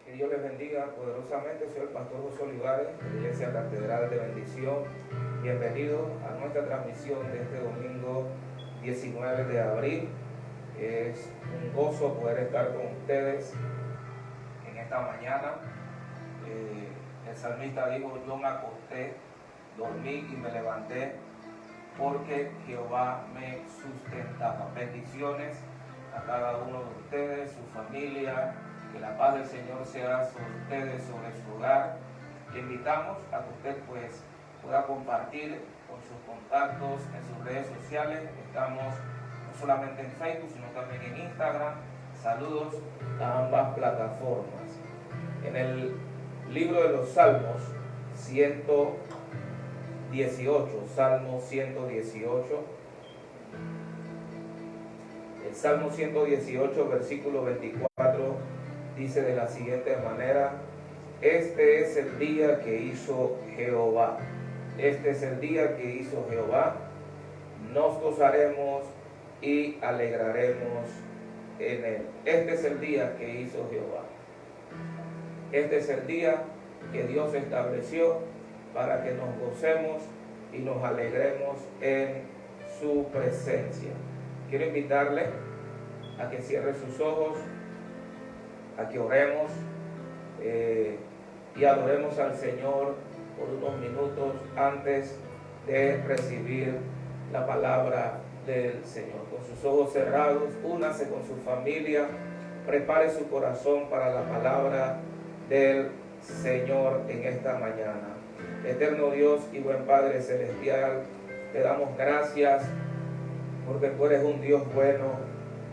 Que Dios les bendiga poderosamente. Soy el pastor José Olivares, de la Iglesia Catedral de Bendición. Bienvenidos a nuestra transmisión de este domingo 19 de abril. Es un gozo poder estar con ustedes en esta mañana. El salmista dijo: yo me acosté, dormí y me levanté porque Jehová me sustentaba. Bendiciones a cada uno de ustedes, su familia. Que la paz del Señor sea sobre ustedes, sobre su hogar. Le invitamos a que usted pueda compartir con sus contactos en sus redes sociales. Estamos no solamente en Facebook, sino también en Instagram. Saludos a ambas plataformas. En el libro de los Salmos 118, Salmo 118, el Salmo 118, versículo 24, dice de la siguiente manera: este es el día que hizo Jehová. Este es el día que hizo Jehová. Nos gozaremos y alegraremos en él. Este es el día que hizo Jehová. Este es el día que Dios estableció para que nos gocemos y nos alegremos en su presencia. Quiero invitarle a que cierre sus ojos, a que oremos y adoremos al Señor por unos minutos antes de recibir la palabra del Señor. Con sus ojos cerrados, únase con su familia, prepare su corazón para la palabra del Señor en esta mañana. Eterno Dios y buen Padre Celestial, te damos gracias porque tú eres un Dios bueno,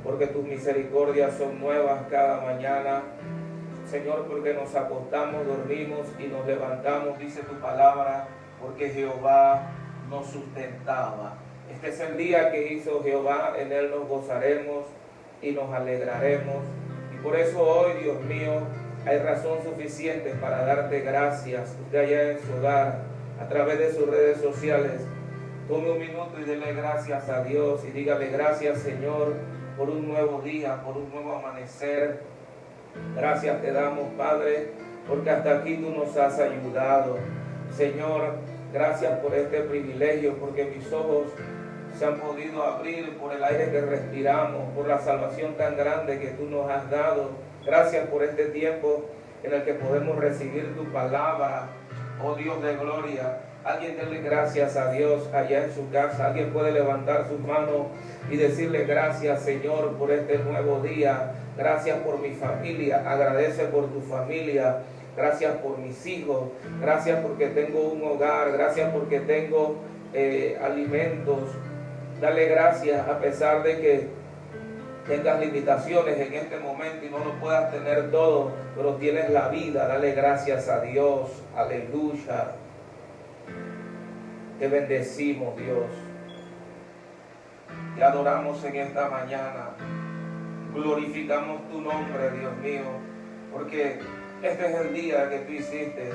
porque tus misericordias son nuevas cada mañana. Señor, porque nos acostamos, dormimos y nos levantamos, dice tu palabra, porque Jehová nos sustentaba. Este es el día que hizo Jehová, en él nos gozaremos y nos alegraremos. Y por eso hoy, Dios mío, hay razón suficiente para darte gracias. Usted allá en su hogar, a través de sus redes sociales, tome un minuto y dele gracias a Dios y dígale: gracias, Señor, por un nuevo día, por un nuevo amanecer. Gracias te damos, Padre, porque hasta aquí tú nos has ayudado. Señor, gracias por este privilegio, porque mis ojos se han podido abrir por el aire que respiramos, por la salvación tan grande que tú nos has dado. Gracias por este tiempo en el que podemos recibir tu palabra, oh Dios de gloria. Alguien dele gracias a Dios allá en su casa. Alguien puede levantar sus manos y decirle: gracias, Señor, por este nuevo día. Gracias por mi familia. Agradece por tu familia. Gracias por mis hijos. Gracias porque tengo un hogar. Gracias porque tengo alimentos. Dale gracias a pesar de que tengas limitaciones en este momento y no lo puedas tener todo, pero tienes la vida. Dale gracias a Dios. Aleluya. Te bendecimos, Dios. Te adoramos en esta mañana. Glorificamos tu nombre, Dios mío, porque este es el día que tú hiciste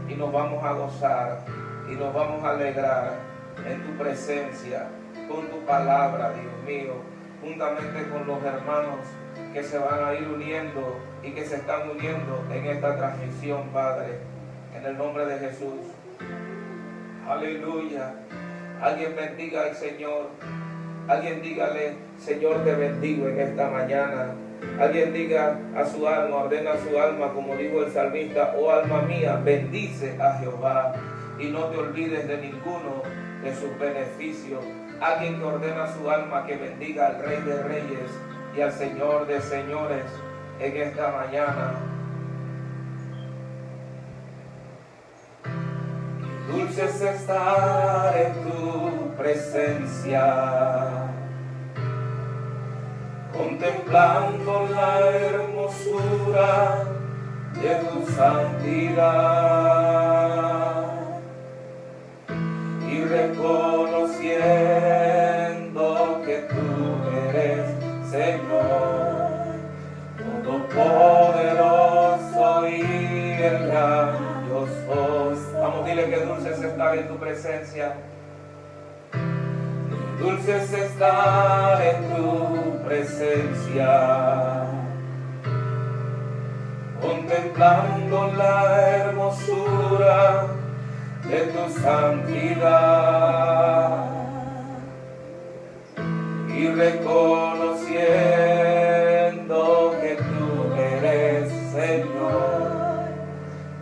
y nos vamos a gozar y nos vamos a alegrar en tu presencia, con tu palabra, Dios mío, juntamente con los hermanos que se van a ir uniendo y que se están uniendo en esta transmisión, Padre, en el nombre de Jesús. Aleluya. Alguien bendiga al Señor. Alguien dígale: Señor, te bendigo en esta mañana. Alguien diga a su alma, ordena a su alma, como dijo el salmista: oh alma mía, bendice a Jehová y no te olvides de ninguno de sus beneficios. Alguien que ordena a su alma que bendiga al Rey de Reyes y al Señor de Señores en esta mañana. Dulce es estar en tu presencia, contemplando la hermosura de tu santidad y reconociendo que tú eres Señor, todopoderoso y el gran yo soy. Vamos, dile que dulce es estar en tu presencia. Dulce es estar en tu presencia, contemplando contemplando la hermosura de tu santidad y reconociendo que tú eres Señor,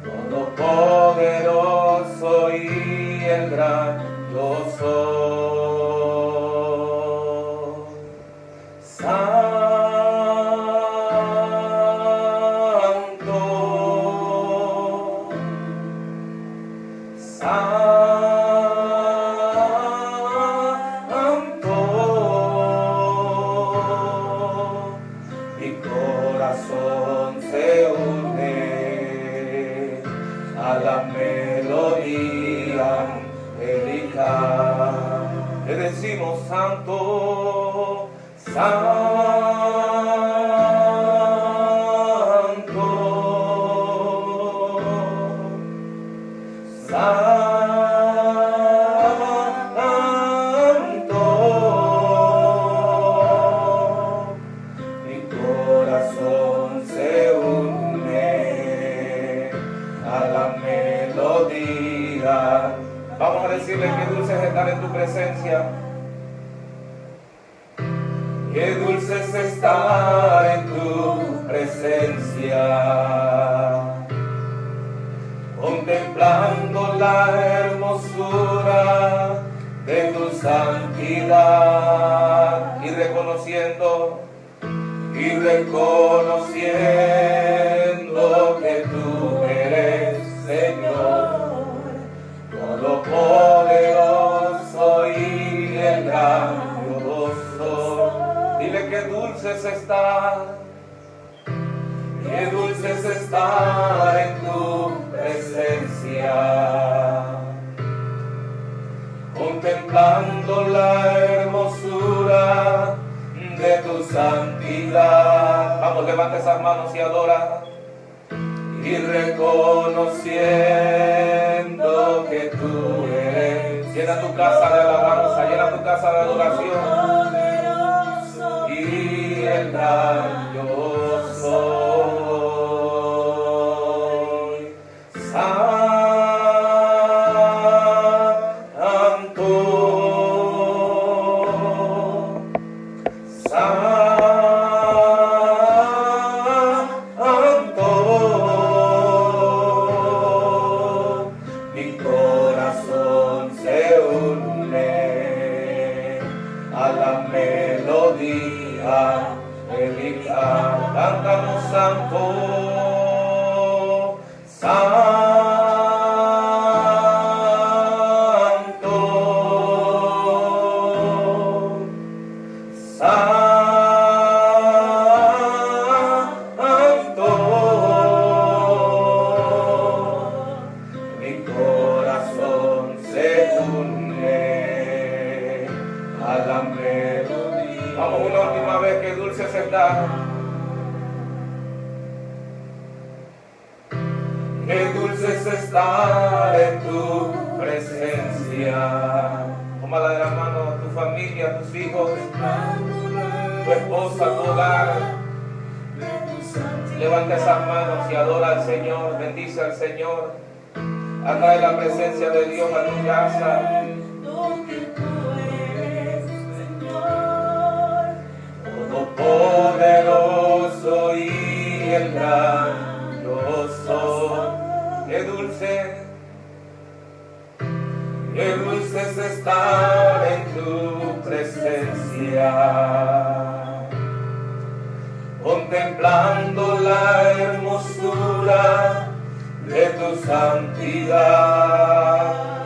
todopoderoso y el gran yo soy. Mi corazón se une a la melodía angelical. Le decimos santo, santo, santo. Mi corazón se une a la melodía. Vamos a decirle que dulce es estar en tu presencia. Qué dulce es estar en tu presencia, contemplando la hermosura de tu santidad y reconociendo que tú eres Señor, todopoderoso y el gran yo soy. Dile que dulce es estar, qué dulce es estar en tu presencia, contemplando la hermosura de tu santidad. Vamos, levanta esas manos y adora. Y reconociendo que tú eres, llena tu casa de alabanza, llena tu casa de adoración. Y el gran yo soy, santo, santo. Mi corazón se une a la melodía angelical. Cantamos santo, santo, santo. Mi corazón se une a la melodía. Vamos una última vez, que dulce es estar. Qué dulce es estar en tu presencia. Tómala de la mano a tu familia, a tus hijos, tu esposa, tu hogar. Levanta esas manos y adora al Señor, bendice al Señor. Atrae la presencia de Dios a tu casa. Todopoderoso y el gran yo soy. Qué dulce es estar en tu presencia, contemplando la hermosura de tu santidad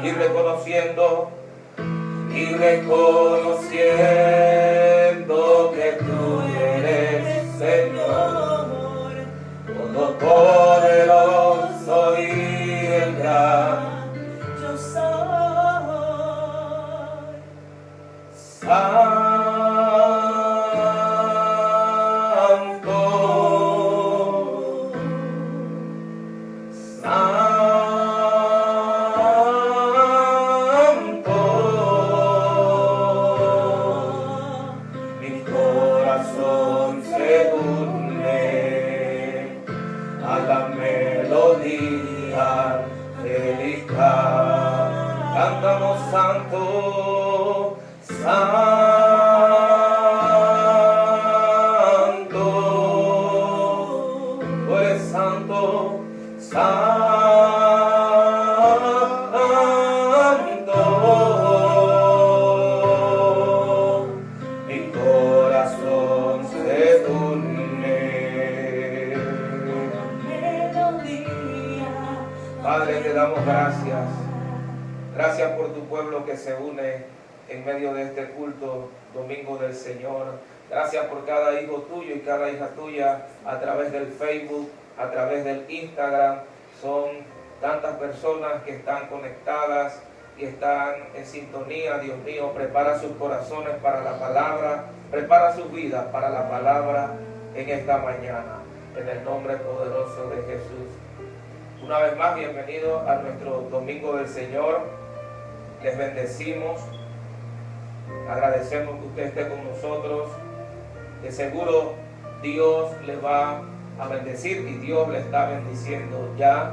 y reconociendo que tú eres Señor, todopoderoso y el gran yo soy, santo, santo. Mi corazón se une a la mi corazón se une. Padre, te damos gracias. Gracias por tu pueblo que se une en medio de este culto, Domingo del Señor. Gracias por cada hijo tuyo y cada hija tuya a través del Facebook, a través del Instagram. Son tantas personas que están conectadas y están en sintonía. Dios mío, prepara sus corazones para la palabra, prepara sus vidas para la palabra en esta mañana, en el nombre poderoso de Jesús. Una vez más, bienvenidos a nuestro Domingo del Señor. Les bendecimos, agradecemos que usted esté con nosotros. De seguro Dios les va a bendecir y Dios le está bendiciendo ya.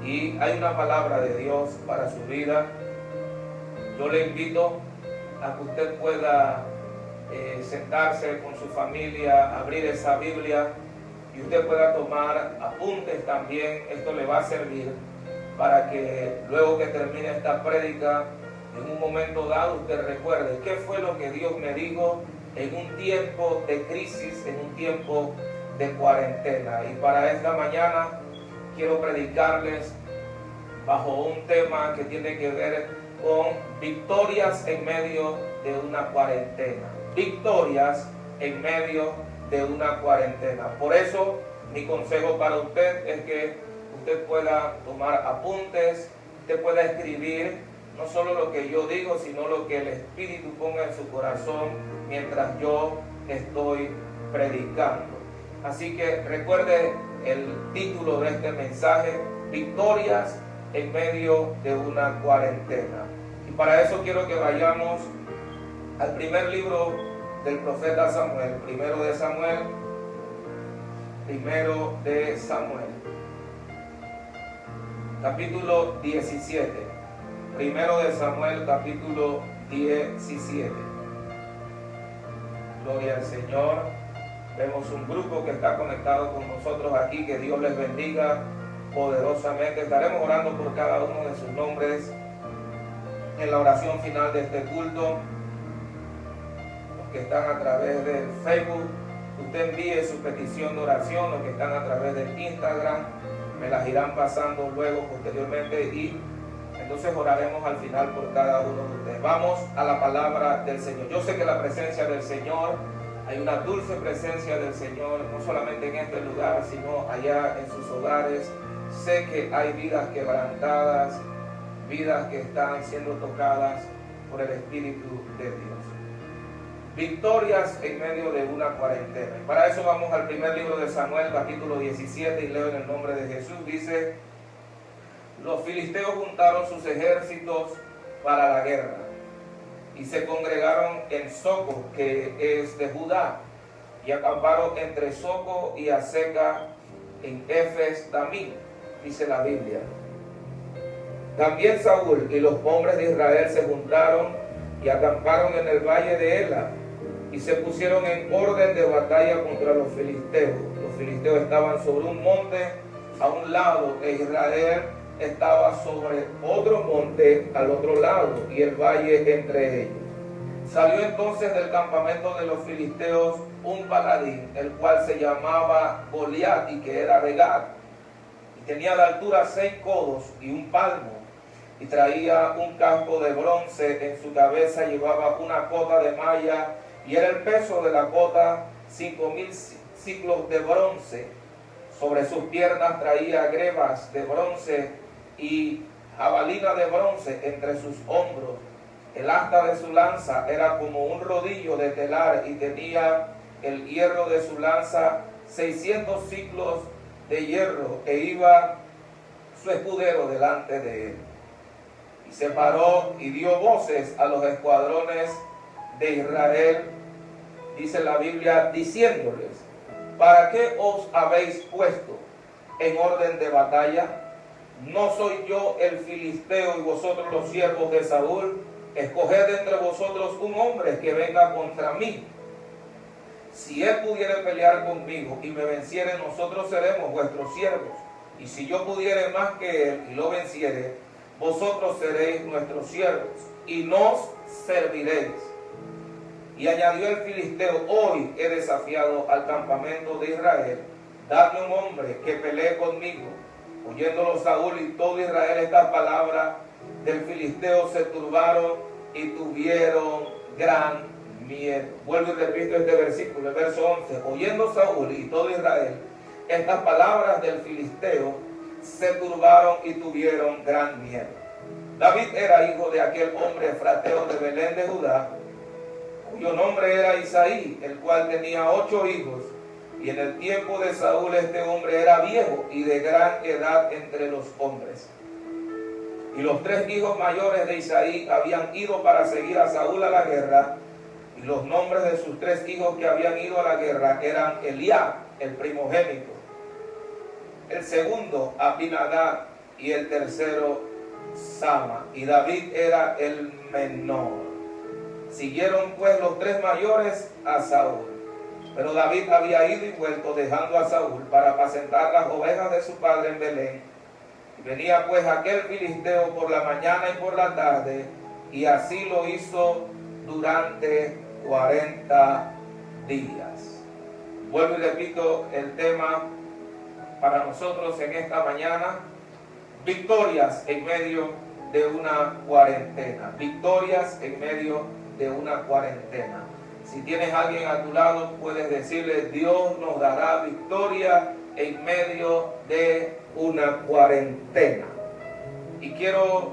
Y hay una palabra de Dios para su vida. Yo le invito a que usted pueda sentarse con su familia, abrir esa Biblia y usted pueda tomar apuntes también. Esto le va a servir para que luego que termine esta prédica, en un momento dado usted recuerde qué fue lo que Dios me dijo en un tiempo de crisis, en un tiempo de cuarentena. Y para esta mañana quiero predicarles bajo un tema que tiene que ver con victorias en medio de una cuarentena. Victorias en medio de una cuarentena. Por eso mi consejo para usted es que usted pueda tomar apuntes, usted pueda escribir no solo lo que yo digo, sino lo que el Espíritu ponga en su corazón mientras yo estoy predicando. Así que recuerde el título de este mensaje: victorias en medio de una cuarentena. Y para eso quiero que vayamos al primer libro del profeta Samuel, primero de Samuel, capítulo 17. Primero de Samuel, capítulo 17. Gloria al Señor. Vemos un grupo que está conectado con nosotros aquí. Que Dios les bendiga poderosamente. Estaremos orando por cada uno de sus nombres en la oración final de este culto. Los que están a través del Facebook, usted envíe su petición de oración. Los que están a través del Instagram, me las irán pasando luego posteriormente y entonces oraremos al final por cada uno de ustedes. Vamos a la palabra del Señor. Yo sé que la presencia del Señor, hay una dulce presencia del Señor, no solamente en este lugar, sino allá en sus hogares. Sé que hay vidas quebrantadas, vidas que están siendo tocadas por el Espíritu de Dios. Victorias en medio de una cuarentena. Y para eso vamos al primer libro de Samuel, capítulo 17, y leo en el nombre de Jesús. Dice: los filisteos juntaron sus ejércitos para la guerra y se congregaron en Soco, que es de Judá, y acamparon entre Soco y Azeca en Efes Damim, dice la Biblia. También Saúl y los hombres de Israel se juntaron y acamparon en el valle de Ela y se pusieron en orden de batalla contra los filisteos. Los filisteos estaban sobre un monte a un lado e Israel estaba sobre otro monte al otro lado y el valle entre ellos. Salió entonces del campamento de los filisteos un paladín, el cual se llamaba Goliat y que era de Gat, y tenía de altura 6 codos y un palmo, y traía un casco de bronce, en su cabeza llevaba una cota de malla, y era el peso de la cota 5,000 ciclos de bronce. Sobre sus piernas traía grebas de bronce y jabalina de bronce entre sus hombros. El asta de su lanza era como un rodillo de telar y tenía el hierro de su lanza 600 ciclos de hierro, e iba su escudero delante de él. Y se paró y dio voces a los escuadrones de Israel, dice la Biblia, diciéndoles: ¿para qué os habéis puesto en orden de batalla? ¿No soy yo el filisteo y vosotros los siervos de Saúl? Escoged entre vosotros un hombre que venga contra mí. Si él pudiera pelear conmigo y me venciere, nosotros seremos vuestros siervos. y si yo pudiere más que él y lo venciere, vosotros seréis nuestros siervos y nos serviréis. Y añadió el filisteo: hoy he desafiado al campamento de Israel, dadme un hombre que pelee conmigo. Oyéndolo Saúl y todo Israel estas palabras del filisteo, se turbaron y tuvieron gran miedo. Vuelvo y repito este versículo, el verso 11. Oyendo Saúl y todo Israel estas palabras del filisteo, se turbaron y tuvieron gran miedo. David era hijo de aquel hombre efrateo de Belén de Judá, cuyo nombre era Isaí, el cual tenía 8 hijos. Y en el tiempo de Saúl este hombre era viejo y de gran edad entre los hombres. Y los 3 hijos mayores de Isaí habían ido para seguir a Saúl a la guerra. Y los nombres de sus 3 hijos que habían ido a la guerra eran Eliab, el primogénito, el segundo Abinadab y el tercero Sama. Y David era el menor. Siguieron pues los 3 mayores a Saúl. Pero David había ido y vuelto, dejando a Saúl para apacentar las ovejas de su padre en Belén. Y venía pues aquel filisteo por la mañana y por la tarde, y así lo hizo durante 40 días. Vuelvo y repito el tema para nosotros en esta mañana: victorias en medio de una cuarentena. Victorias en medio de una cuarentena. Si tienes a alguien a tu lado, puedes decirle: Dios nos dará victoria en medio de una cuarentena. Y quiero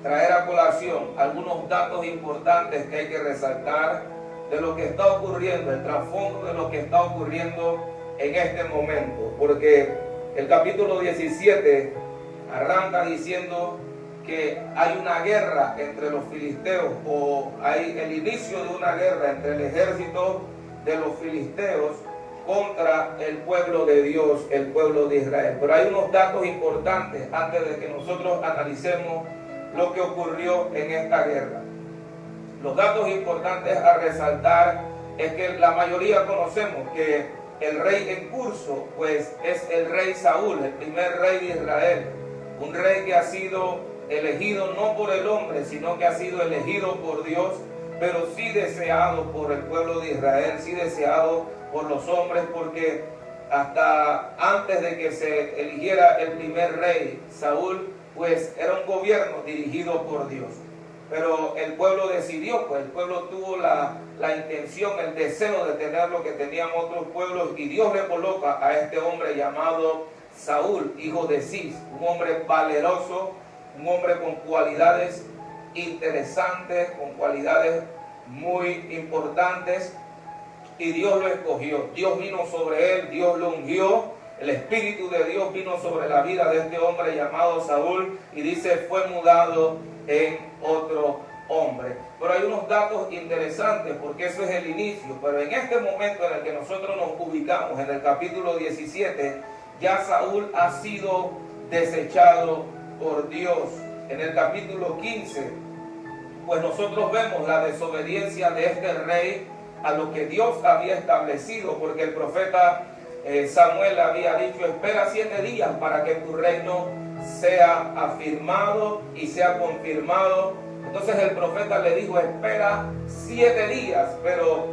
traer a colación algunos datos importantes que hay que resaltar de lo que está ocurriendo, el trasfondo de lo que está ocurriendo en este momento. Porque el capítulo 17 arranca diciendo que hay una guerra entre los filisteos, o hay el inicio de una guerra entre el ejército de los filisteos contra el pueblo de Dios, el pueblo de Israel. Pero hay unos datos importantes antes de que nosotros analicemos lo que ocurrió en esta guerra. Los datos importantes a resaltar es que la mayoría conocemos que el rey en curso pues es el rey Saúl, el primer rey de Israel, un rey que ha sido elegido no por el hombre, sino que ha sido elegido por Dios, pero sí deseado por el pueblo de Israel, sí deseado por los hombres, porque hasta antes de que se eligiera el primer rey, Saúl, pues era un gobierno dirigido por Dios. Pero el pueblo decidió, pues el pueblo tuvo la intención, el deseo de tener lo que tenían otros pueblos, y Dios le coloca a este hombre llamado Saúl, hijo de Cis, un hombre valeroso, un hombre con cualidades interesantes, con cualidades muy importantes, y Dios lo escogió. Dios vino sobre él, Dios lo ungió, el Espíritu de Dios vino sobre la vida de este hombre llamado Saúl, y dice, fue mudado en otro hombre. Pero hay unos datos interesantes, porque eso es el inicio. Pero en este momento en el que nosotros nos ubicamos, en el capítulo 17, ya Saúl ha sido desechado por Dios. En el capítulo 15, pues nosotros vemos la desobediencia de este rey a lo que Dios había establecido, porque el profeta Samuel había dicho: espera 7 días para que tu reino sea afirmado y sea confirmado. Entonces el profeta le dijo: espera 7 días, pero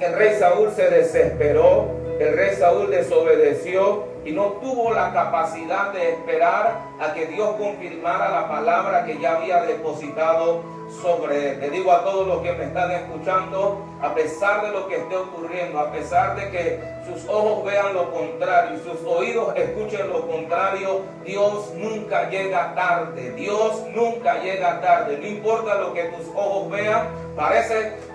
el rey Saúl se desesperó, el rey Saúl desobedeció y no tuvo la capacidad de esperar a que Dios confirmara la palabra que ya había depositado sobre él. Le digo a todos los que me están escuchando, a pesar de lo que esté ocurriendo, a pesar de que sus ojos vean lo contrario y sus oídos escuchen lo contrario, Dios nunca llega tarde. Dios nunca llega tarde. No importa lo que tus ojos vean.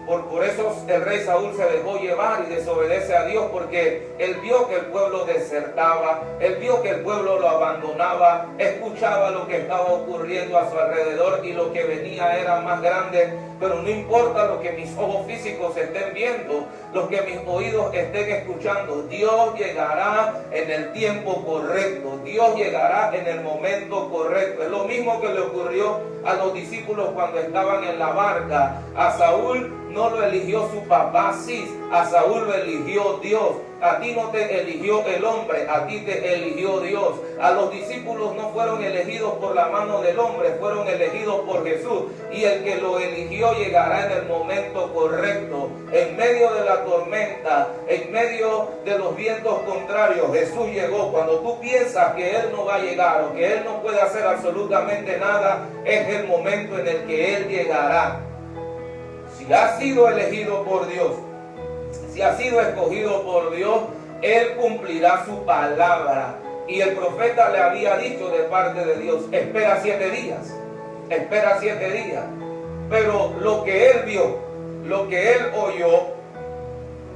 Por eso el rey Saúl se dejó llevar y desobedece a Dios, porque él vio que el pueblo desertaba, él vio que el pueblo lo abandonaba, escuchaba lo que estaba ocurriendo a su alrededor y lo que venía era más grande. Pero no importa lo que mis ojos físicos estén viendo, lo que mis oídos estén escuchando, Dios llegará en el tiempo correcto, Dios llegará en el momento correcto. Es lo mismo que le ocurrió a los discípulos cuando estaban en la barca. A Saúl no lo eligió su papá Cis, A Saúl lo eligió Dios. A ti no te eligió el hombre, a ti te eligió Dios. A los discípulos no fueron elegidos por la mano del hombre, fueron elegidos por Jesús. Y el que lo eligió llegará en el momento correcto. En medio de la tormenta, en medio de los vientos contrarios, Jesús llegó. Cuando tú piensas que Él no va a llegar o que Él no puede hacer absolutamente nada, es el momento en el que Él llegará. Si has sido elegido por Dios, si ha sido escogido por Dios, Él cumplirá su palabra. Y el profeta le había dicho de parte de Dios, espera 7 días, espera 7 días. Pero lo que él vio, lo que él oyó,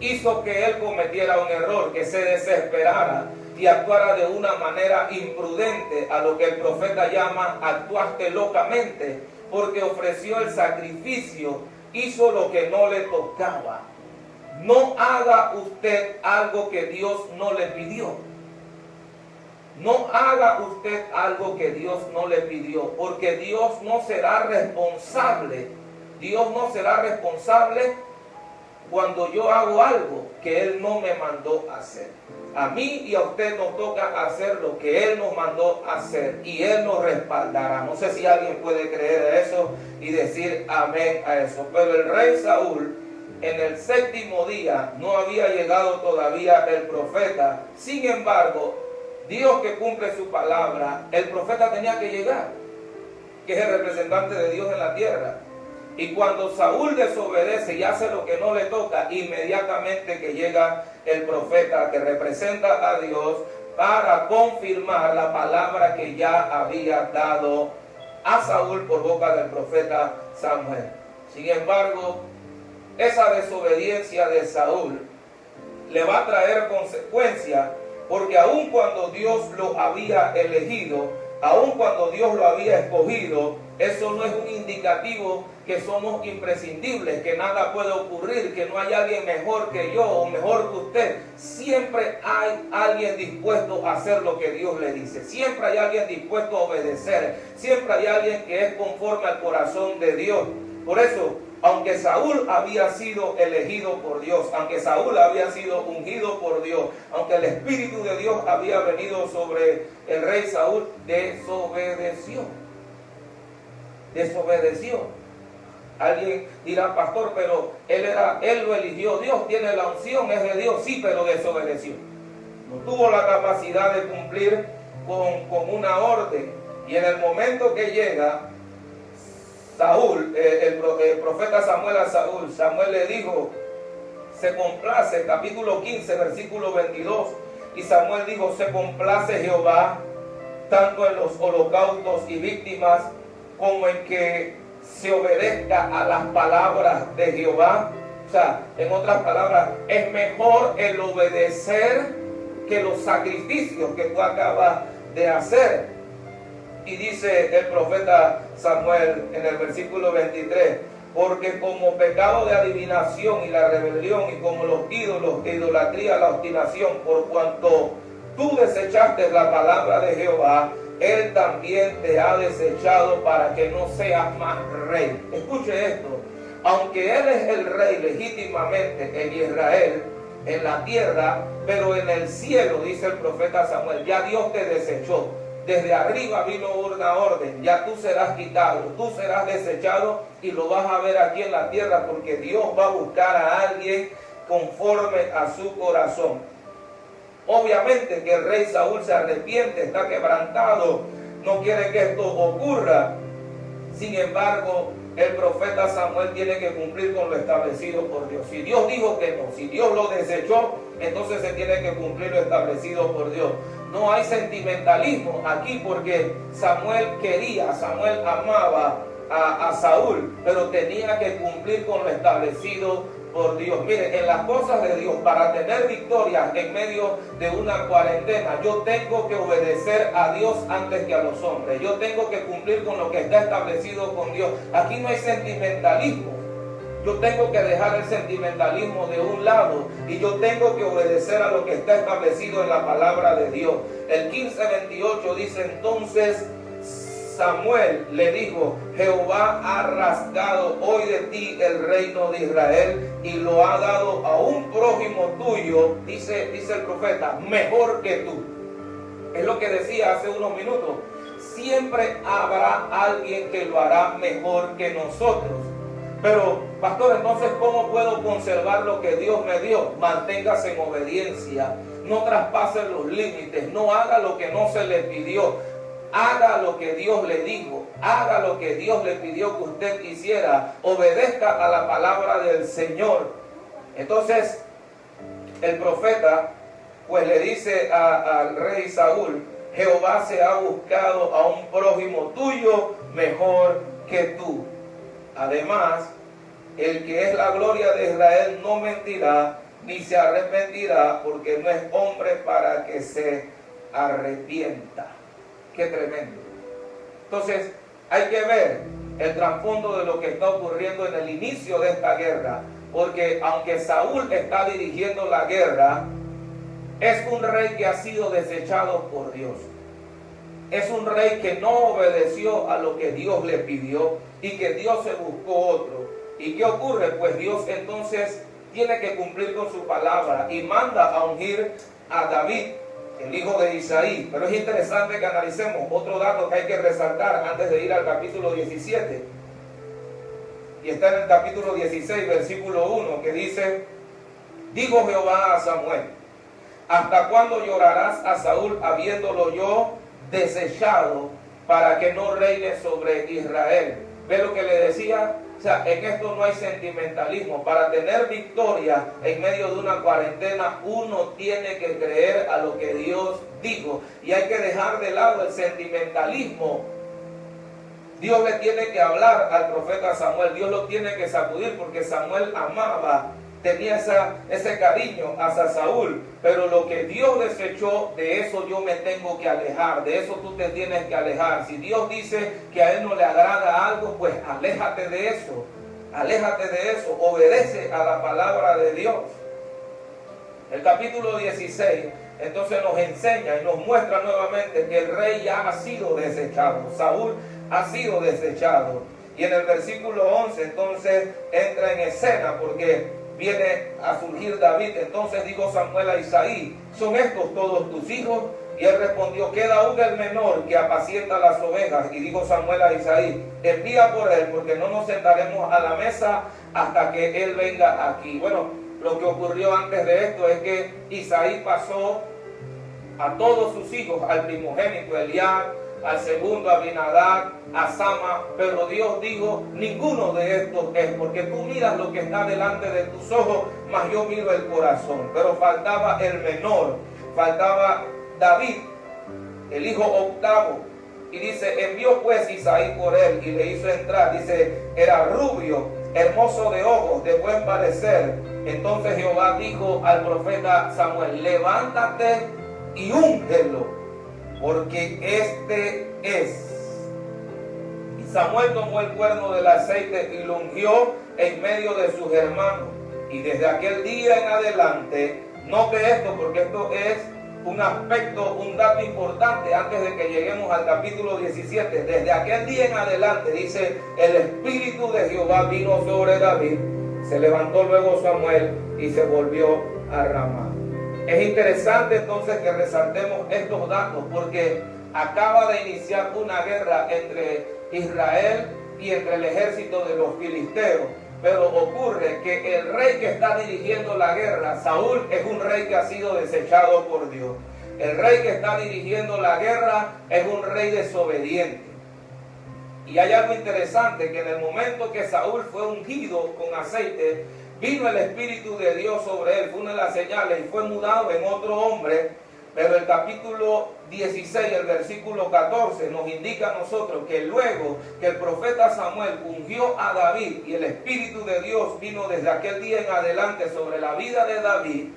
hizo que él cometiera un error, que se desesperara y actuara de una manera imprudente, a lo que el profeta llama actuaste locamente, porque ofreció el sacrificio, hizo lo que no le tocaba. No haga usted algo que Dios no le pidió. No haga usted algo que Dios no le pidió, porque Dios no será responsable. Dios no será responsable cuando yo hago algo que Él no me mandó a hacer. A mí y a usted nos toca hacer lo que Él nos mandó a hacer y Él nos respaldará. No sé si alguien puede creer eso y decir amén a eso. Pero el rey Saúl, en el 7º día, no había llegado todavía el profeta. Sin embargo, Dios que cumple su palabra, el profeta tenía que llegar, que es el representante de Dios en la tierra. Y cuando Saúl desobedece y hace lo que no le toca, inmediatamente que llega el profeta que representa a Dios para confirmar la palabra que ya había dado a Saúl por boca del profeta Samuel. Sin embargo, esa desobediencia de Saúl le va a traer consecuencias, porque aun cuando Dios lo había elegido, aun cuando Dios lo había escogido, eso no es un indicativo que somos imprescindibles, que nada puede ocurrir, que no hay alguien mejor que yo o mejor que usted. Siempre hay alguien dispuesto a hacer lo que Dios le dice. Siempre hay alguien dispuesto a obedecer. Siempre hay alguien que es conforme al corazón de Dios. Por eso, aunque Saúl había sido elegido por Dios, aunque Saúl había sido ungido por Dios, aunque el Espíritu de Dios había venido sobre el rey Saúl, desobedeció. Desobedeció. Alguien dirá, pastor, pero él lo eligió Dios, tiene la unción, es de Dios. Sí, pero desobedeció. No tuvo la capacidad de cumplir con una orden. Y en el momento que llega Saúl, el profeta Samuel a Saúl, Samuel le dijo, se complace, capítulo 15, versículo 22, y Samuel dijo, se complace Jehová tanto en los holocaustos y víctimas como en que se obedezca a las palabras de Jehová. O sea, en otras palabras, es mejor el obedecer que los sacrificios que tú acabas de hacer. Y dice el profeta Samuel en el versículo 23, porque como pecado de adivinación y la rebelión y como los ídolos e idolatría, la obstinación, por cuanto tú desechaste la palabra de Jehová, Él también te ha desechado para que no seas más rey. Escuche esto, aunque Él es el rey legítimamente en Israel, en la tierra, pero en el cielo, dice el profeta Samuel, ya Dios te desechó. Desde arriba vino una orden, ya tú serás quitado, tú serás desechado y lo vas a ver aquí en la tierra, porque Dios va a buscar a alguien conforme a su corazón. Obviamente que el rey Saúl se arrepiente, está quebrantado, no quiere que esto ocurra. Sin embargo, el profeta Samuel tiene que cumplir con lo establecido por Dios. Si Dios dijo que no, si Dios lo desechó, entonces se tiene que cumplir lo establecido por Dios. No hay sentimentalismo aquí, porque Samuel amaba a Saúl, pero tenía que cumplir con lo establecido por Dios. Mire, en las cosas de Dios, para tener victoria en medio de una cuarentena, yo tengo que obedecer a Dios antes que a los hombres. Yo tengo que cumplir con lo que está establecido con Dios. Aquí no hay sentimentalismo. Yo tengo que dejar el sentimentalismo de un lado y yo tengo que obedecer a lo que está establecido en la palabra de Dios. El 15:28 dice, entonces Samuel le dijo: Jehová ha rasgado hoy de ti el reino de Israel y lo ha dado a un prójimo tuyo, dice el profeta, mejor que tú. Es lo que decía hace unos minutos. Siempre habrá alguien que lo hará mejor que nosotros. Pero, pastor, entonces, ¿cómo puedo conservar lo que Dios me dio? Manténgase en obediencia, no traspase los límites, no haga lo que no se le pidió, haga lo que Dios le dijo, haga lo que Dios le pidió que usted hiciera, obedezca a la palabra del Señor. Entonces, el profeta, pues le dice al rey Saúl: Jehová se ha buscado a un prójimo tuyo mejor que tú. Además, el que es la gloria de Israel no mentirá ni se arrepentirá, porque no es hombre para que se arrepienta. Qué tremendo. Entonces, hay que ver el trasfondo de lo que está ocurriendo en el inicio de esta guerra, porque aunque Saúl está dirigiendo la guerra, es un rey que ha sido desechado por Dios. Es un rey que no obedeció a lo que Dios le pidió y que Dios se buscó otro. ¿Y qué ocurre? Pues Dios entonces tiene que cumplir con su palabra y manda a ungir a David, el hijo de Isaí. Pero es interesante que analicemos otro dato que hay que resaltar antes de ir al capítulo 17. Y está en el capítulo 16, versículo 1, que dice: dijo Jehová a Samuel: ¿hasta cuándo llorarás a Saúl habiéndolo yo desechado para que no reine sobre Israel? ¿Ve lo que le decía? O sea, en esto no hay sentimentalismo. Para tener victoria en medio de una cuarentena, uno tiene que creer a lo que Dios dijo. Y hay que dejar de lado el sentimentalismo. Dios le tiene que hablar al profeta Samuel. Dios lo tiene que sacudir, porque Samuel amaba, tenía ese cariño hacia Saúl. Pero lo que Dios desechó, de eso yo me tengo que alejar. De eso tú te tienes que alejar. Si Dios dice que a Él no le agrada algo, pues aléjate de eso. Aléjate de eso. Obedece a la palabra de Dios. El capítulo 16 entonces nos enseña y nos muestra nuevamente que el rey ya ha sido desechado. Saúl ha sido desechado. Y en el versículo 11 entonces entra en escena, porque viene a surgir David. Entonces dijo Samuel a Isaí: ¿son estos todos tus hijos? Y él respondió: queda aún el menor que apacienta las ovejas. Y dijo Samuel a Isaí: envía por él, porque no nos sentaremos a la mesa hasta que él venga aquí. Bueno, lo que ocurrió antes de esto es que Isaí pasó a todos sus hijos, al primogénito Eliab, al segundo Abinadab, a Sama, pero Dios dijo: ninguno de estos es, porque tú miras lo que está delante de tus ojos, mas yo miro el corazón. Pero faltaba el menor, faltaba David, el hijo octavo. Y dice: envió pues Isaí por él y le hizo entrar. Dice: era rubio, hermoso de ojos, de buen parecer. Entonces Jehová dijo al profeta Samuel: levántate y úngelo, porque este es. Y Samuel tomó el cuerno del aceite y lo ungió en medio de sus hermanos. Y desde aquel día en adelante, note esto, porque esto es un aspecto, un dato importante antes de que lleguemos al capítulo 17. Desde aquel día en adelante, dice: el Espíritu de Jehová vino sobre David. Se levantó luego Samuel y se volvió a Ramá. Es interesante entonces que resaltemos estos datos, porque acaba de iniciar una guerra entre Israel y entre el ejército de los filisteos. Pero ocurre que el rey que está dirigiendo la guerra, Saúl, es un rey que ha sido desechado por Dios. El rey que está dirigiendo la guerra es un rey desobediente. Y hay algo interesante, que en el momento que Saúl fue ungido con aceite, vino el Espíritu de Dios sobre él, fue una de las señales, y fue mudado en otro hombre. Pero el capítulo 16, el versículo 14, nos indica a nosotros que luego que el profeta Samuel ungió a David y el Espíritu de Dios vino desde aquel día en adelante sobre la vida de David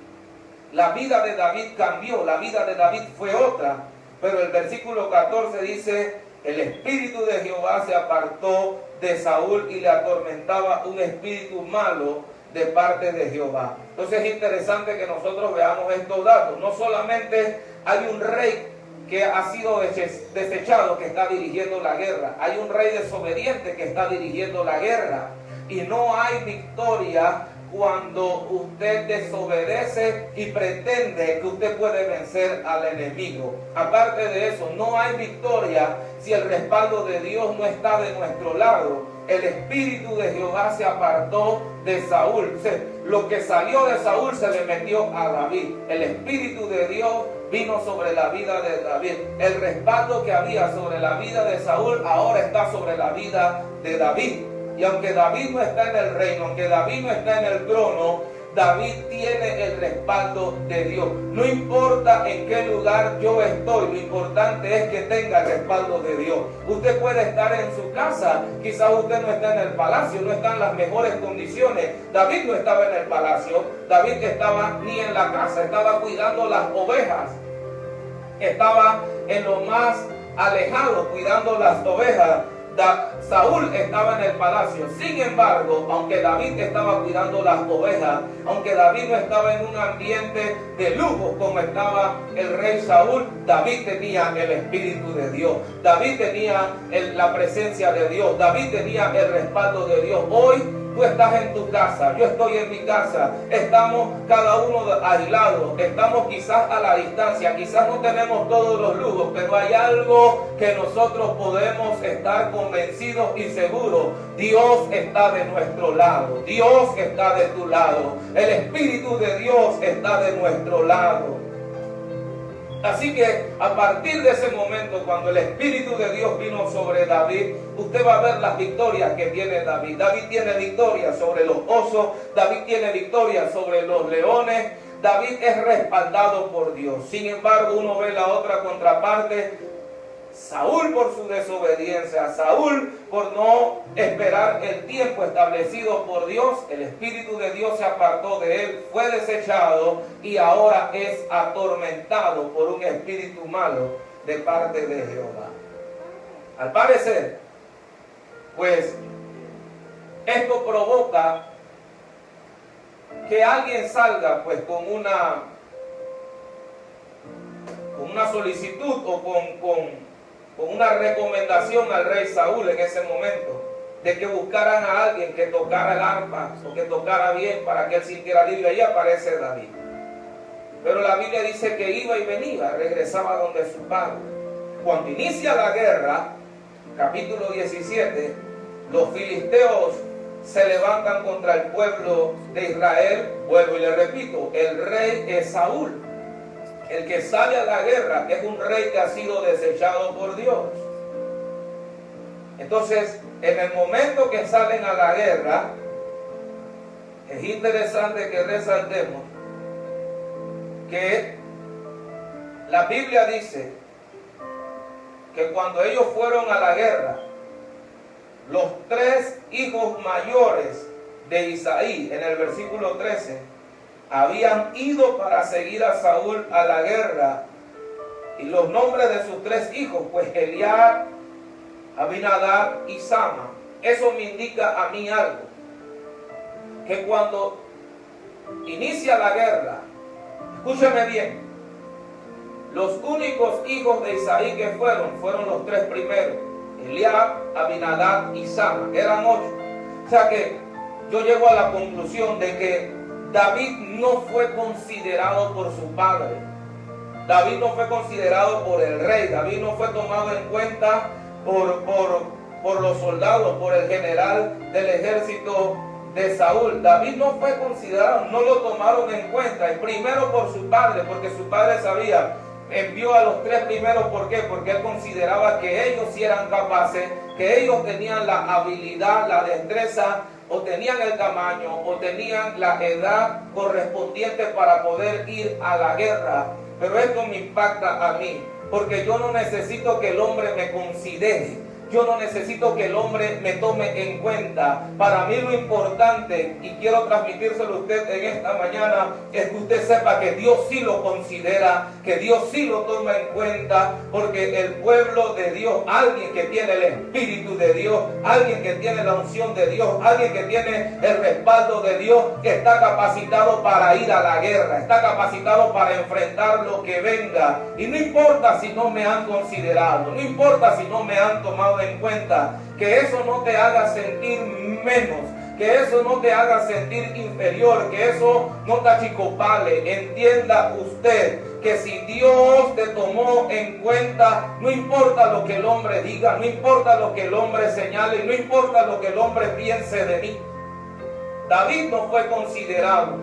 cambió, la vida de David fue otra. Pero el versículo 14 dice: el Espíritu de Jehová se apartó de Saúl y le atormentaba un espíritu malo de parte de Jehová. Entonces es interesante que nosotros veamos estos datos. No solamente hay un rey que ha sido desechado que está dirigiendo la guerra. Hay un rey desobediente que está dirigiendo la guerra. Y no hay victoria cuando usted desobedece y pretende que usted puede vencer al enemigo. Aparte de eso, no hay victoria si el respaldo de Dios no está de nuestro lado. El espíritu de Jehová se apartó de Saúl. Lo que salió de Saúl se le metió a David. El espíritu de Dios vino sobre la vida de David. El respaldo que había sobre la vida de Saúl ahora está sobre la vida de David. Y aunque David no está en el reino, aunque David no está en el trono, David tiene el respaldo de Dios. No importa en qué lugar yo estoy, lo importante es que tenga el respaldo de Dios. Usted puede estar en su casa, quizás usted no está en el palacio, no está en las mejores condiciones. David no estaba en el palacio, David estaba ni en la casa, estaba cuidando las ovejas. Estaba en lo más alejado cuidando las ovejas. Saúl estaba en el palacio. Sin embargo, aunque David estaba cuidando las ovejas, aunque David no estaba en un ambiente de lujo como estaba el rey Saúl, David tenía el espíritu de Dios. David tenía la presencia de Dios. David tenía el respaldo de Dios. Hoy tú estás en tu casa, yo estoy en mi casa, estamos cada uno aislados, estamos quizás a la distancia, quizás no tenemos todos los lujos, pero hay algo que nosotros podemos estar convencidos y seguros. Dios está de nuestro lado, Dios está de tu lado, el Espíritu de Dios está de nuestro lado. Así que a partir de ese momento, cuando el Espíritu de Dios vino sobre David, usted va a ver las victorias que tiene David. David tiene victoria sobre los osos, David tiene victoria sobre los leones, David es respaldado por Dios. Sin embargo, uno ve la otra contraparte. Saúl por su desobediencia, Saúl por no esperar el tiempo establecido por Dios, el Espíritu de Dios se apartó de él, fue desechado y ahora es atormentado por un espíritu malo de parte de Jehová. Al parecer, pues, esto provoca que alguien salga pues con una solicitud o con una recomendación al rey Saúl en ese momento, de que buscaran a alguien que tocara el arpa o que tocara bien para que él sintiera alivio. Ahí aparece David. Pero la Biblia dice que iba y venía, regresaba donde su padre. Cuando inicia la guerra, capítulo 17, los filisteos se levantan contra el pueblo de Israel. Vuelvo y le repito, el rey es Saúl. El que sale a la guerra es un rey que ha sido desechado por Dios. Entonces, en el momento que salen a la guerra, es interesante que resaltemos que la Biblia dice que cuando ellos fueron a la guerra, los 3 hijos mayores de Isaí, en el versículo 13, habían ido para seguir a Saúl a la guerra. Y los nombres de sus 3 hijos, pues Eliab, Abinadab y Sama. Eso me indica a mí algo. Que cuando inicia la guerra, escúcheme bien, los únicos hijos de Isaí que fueron los 3 primeros. Eliab, Abinadab y Sama. Eran 8. O sea que yo llego a la conclusión de que David no fue considerado por su padre. David no fue considerado por el rey. David no fue tomado en cuenta por los soldados, por el general del ejército de Saúl. David no fue considerado, no lo tomaron en cuenta. Y primero por su padre, porque su padre sabía, envió a los 3 primeros. ¿Por qué? Porque él consideraba que ellos sí eran capaces, que ellos tenían la habilidad, la destreza, o tenían el tamaño, o tenían la edad correspondiente para poder ir a la guerra. Pero esto me impacta a mí, porque yo no necesito que el hombre me considere. Yo no necesito que el hombre me tome en cuenta. Para mí lo importante, y quiero transmitírselo a usted en esta mañana, es que usted sepa que Dios sí lo considera, que Dios sí lo toma en cuenta, porque el pueblo de Dios, alguien que tiene el Espíritu de Dios, alguien que tiene la unción de Dios, alguien que tiene el respaldo de Dios, está capacitado para ir a la guerra, está capacitado para enfrentar lo que venga. Y no importa si no me han considerado, no importa si no me han tomado en cuenta, que eso no te haga sentir menos, que eso no te haga sentir inferior, que eso no te achicopale. Entienda usted que si Dios te tomó en cuenta, no importa lo que el hombre diga, no importa lo que el hombre señale, no importa lo que el hombre piense de mí. David no fue considerado,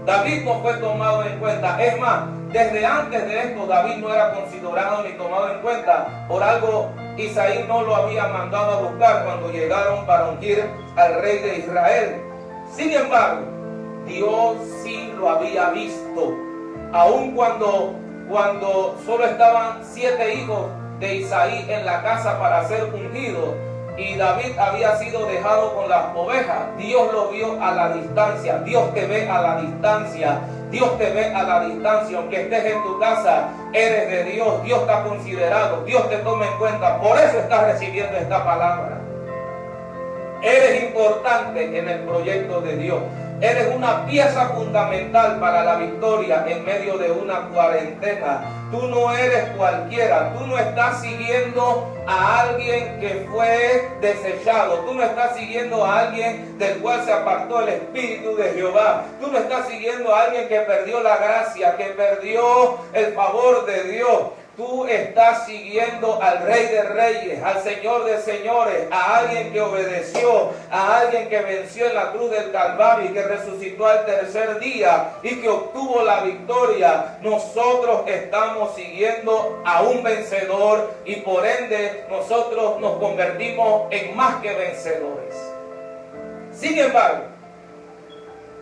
David no fue tomado en cuenta. Es más, desde antes de esto David no era considerado ni tomado en cuenta. Por algo Isaí no lo había mandado a buscar cuando llegaron para ungir al rey de Israel. Sin embargo, Dios sí lo había visto. Aun cuando solo estaban 7 hijos de Isaí en la casa para ser ungidos, y David había sido dejado con las ovejas, Dios lo vio a la distancia. Dios te ve a la distancia. Dios te ve a la distancia. Aunque estés en tu casa, eres de Dios. Dios te ha considerado. Dios te toma en cuenta. Por eso estás recibiendo esta palabra. Eres importante en el proyecto de Dios. Eres una pieza fundamental para la victoria en medio de una cuarentena. Tú no eres cualquiera. Tú no estás siguiendo a alguien que fue desechado. Tú no estás siguiendo a alguien del cual se apartó el Espíritu de Jehová. Tú no estás siguiendo a alguien que perdió la gracia, que perdió el favor de Dios. Tú estás siguiendo al Rey de Reyes, al Señor de Señores, a alguien que obedeció, a alguien que venció en la cruz del Calvario y que resucitó al tercer día y que obtuvo la victoria. Nosotros estamos siguiendo a un vencedor y por ende nosotros nos convertimos en más que vencedores. Sin embargo,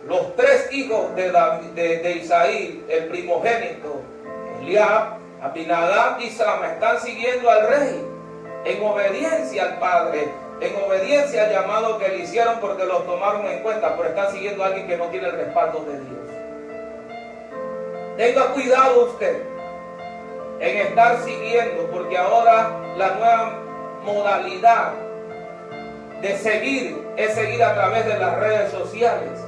los 3 hijos de Isaí, el primogénito, Eliab, Abinadab y Sama, están siguiendo al rey en obediencia al padre, en obediencia al llamado que le hicieron porque los tomaron en cuenta, pero están siguiendo a alguien que no tiene el respaldo de Dios. Tenga cuidado usted en estar siguiendo, porque ahora la nueva modalidad de seguir es seguir a través de las redes sociales.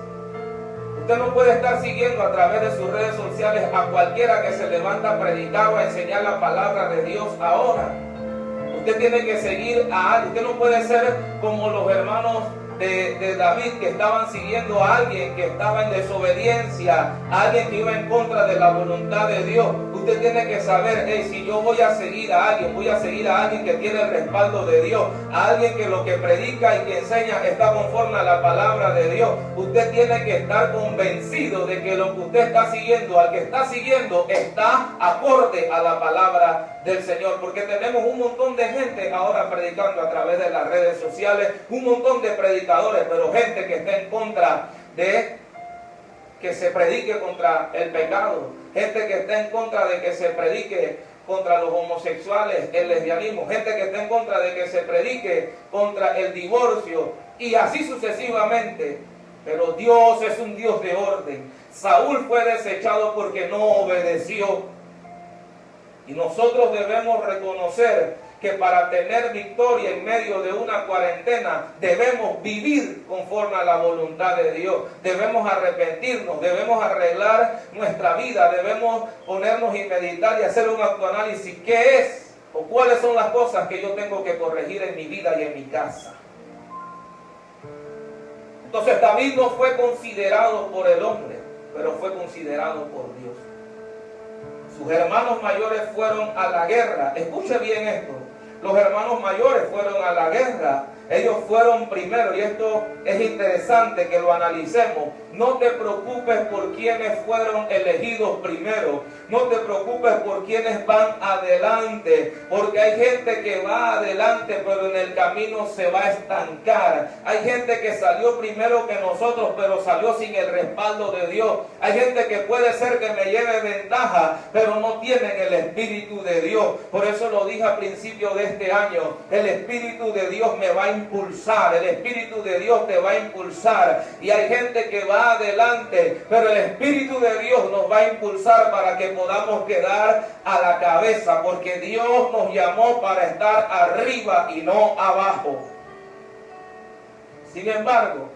Usted no puede estar siguiendo a través de sus redes sociales a cualquiera que se levanta a predicar o a enseñar la palabra de Dios ahora. Usted tiene que seguir a alguien. Usted no puede ser como los hermanos de David, que estaban siguiendo a alguien que estaba en desobediencia, a alguien que iba en contra de la voluntad de Dios. Usted tiene que saber, si yo voy a seguir a alguien, voy a seguir a alguien que tiene el respaldo de Dios, a alguien que lo que predica y que enseña está conforme a la palabra de Dios. Usted tiene que estar convencido de que lo que usted está siguiendo, al que está siguiendo, está acorde a la palabra del Señor, porque tenemos un montón de gente ahora predicando a través de las redes sociales, un montón de predicadores, pero gente que está en contra de que se predique contra el pecado, gente que está en contra de que se predique contra los homosexuales, el lesbianismo, gente que está en contra de que se predique contra el divorcio y así sucesivamente. Pero Dios es un Dios de orden. Saúl fue desechado porque no obedeció. Y nosotros debemos reconocer que para tener victoria en medio de una cuarentena debemos vivir conforme a la voluntad de Dios. Debemos arrepentirnos, debemos arreglar nuestra vida, debemos ponernos y meditar y hacer un autoanálisis. ¿Qué es o cuáles son las cosas que yo tengo que corregir en mi vida y en mi casa? Entonces David no fue considerado por el hombre, pero fue considerado por Dios. Sus hermanos mayores fueron a la guerra. Escuche bien esto. Los hermanos mayores fueron a la guerra Ellos fueron primero, y esto es interesante que lo analicemos. No te preocupes por quienes fueron elegidos primero. No te preocupes por quienes van adelante, porque hay gente que va adelante, pero en el camino se va a estancar. Hay gente que salió primero que nosotros, pero salió sin el respaldo de Dios. Hay gente que puede ser que me lleve ventaja, pero no tienen el Espíritu de Dios. Por eso lo dije al principio de este año, el Espíritu de Dios me va a impulsar, el Espíritu de Dios te va a impulsar. Y hay gente que va adelante, pero el Espíritu de Dios nos va a impulsar para que podamos quedar a la cabeza, porque Dios nos llamó para estar arriba y no abajo. Sin embargo,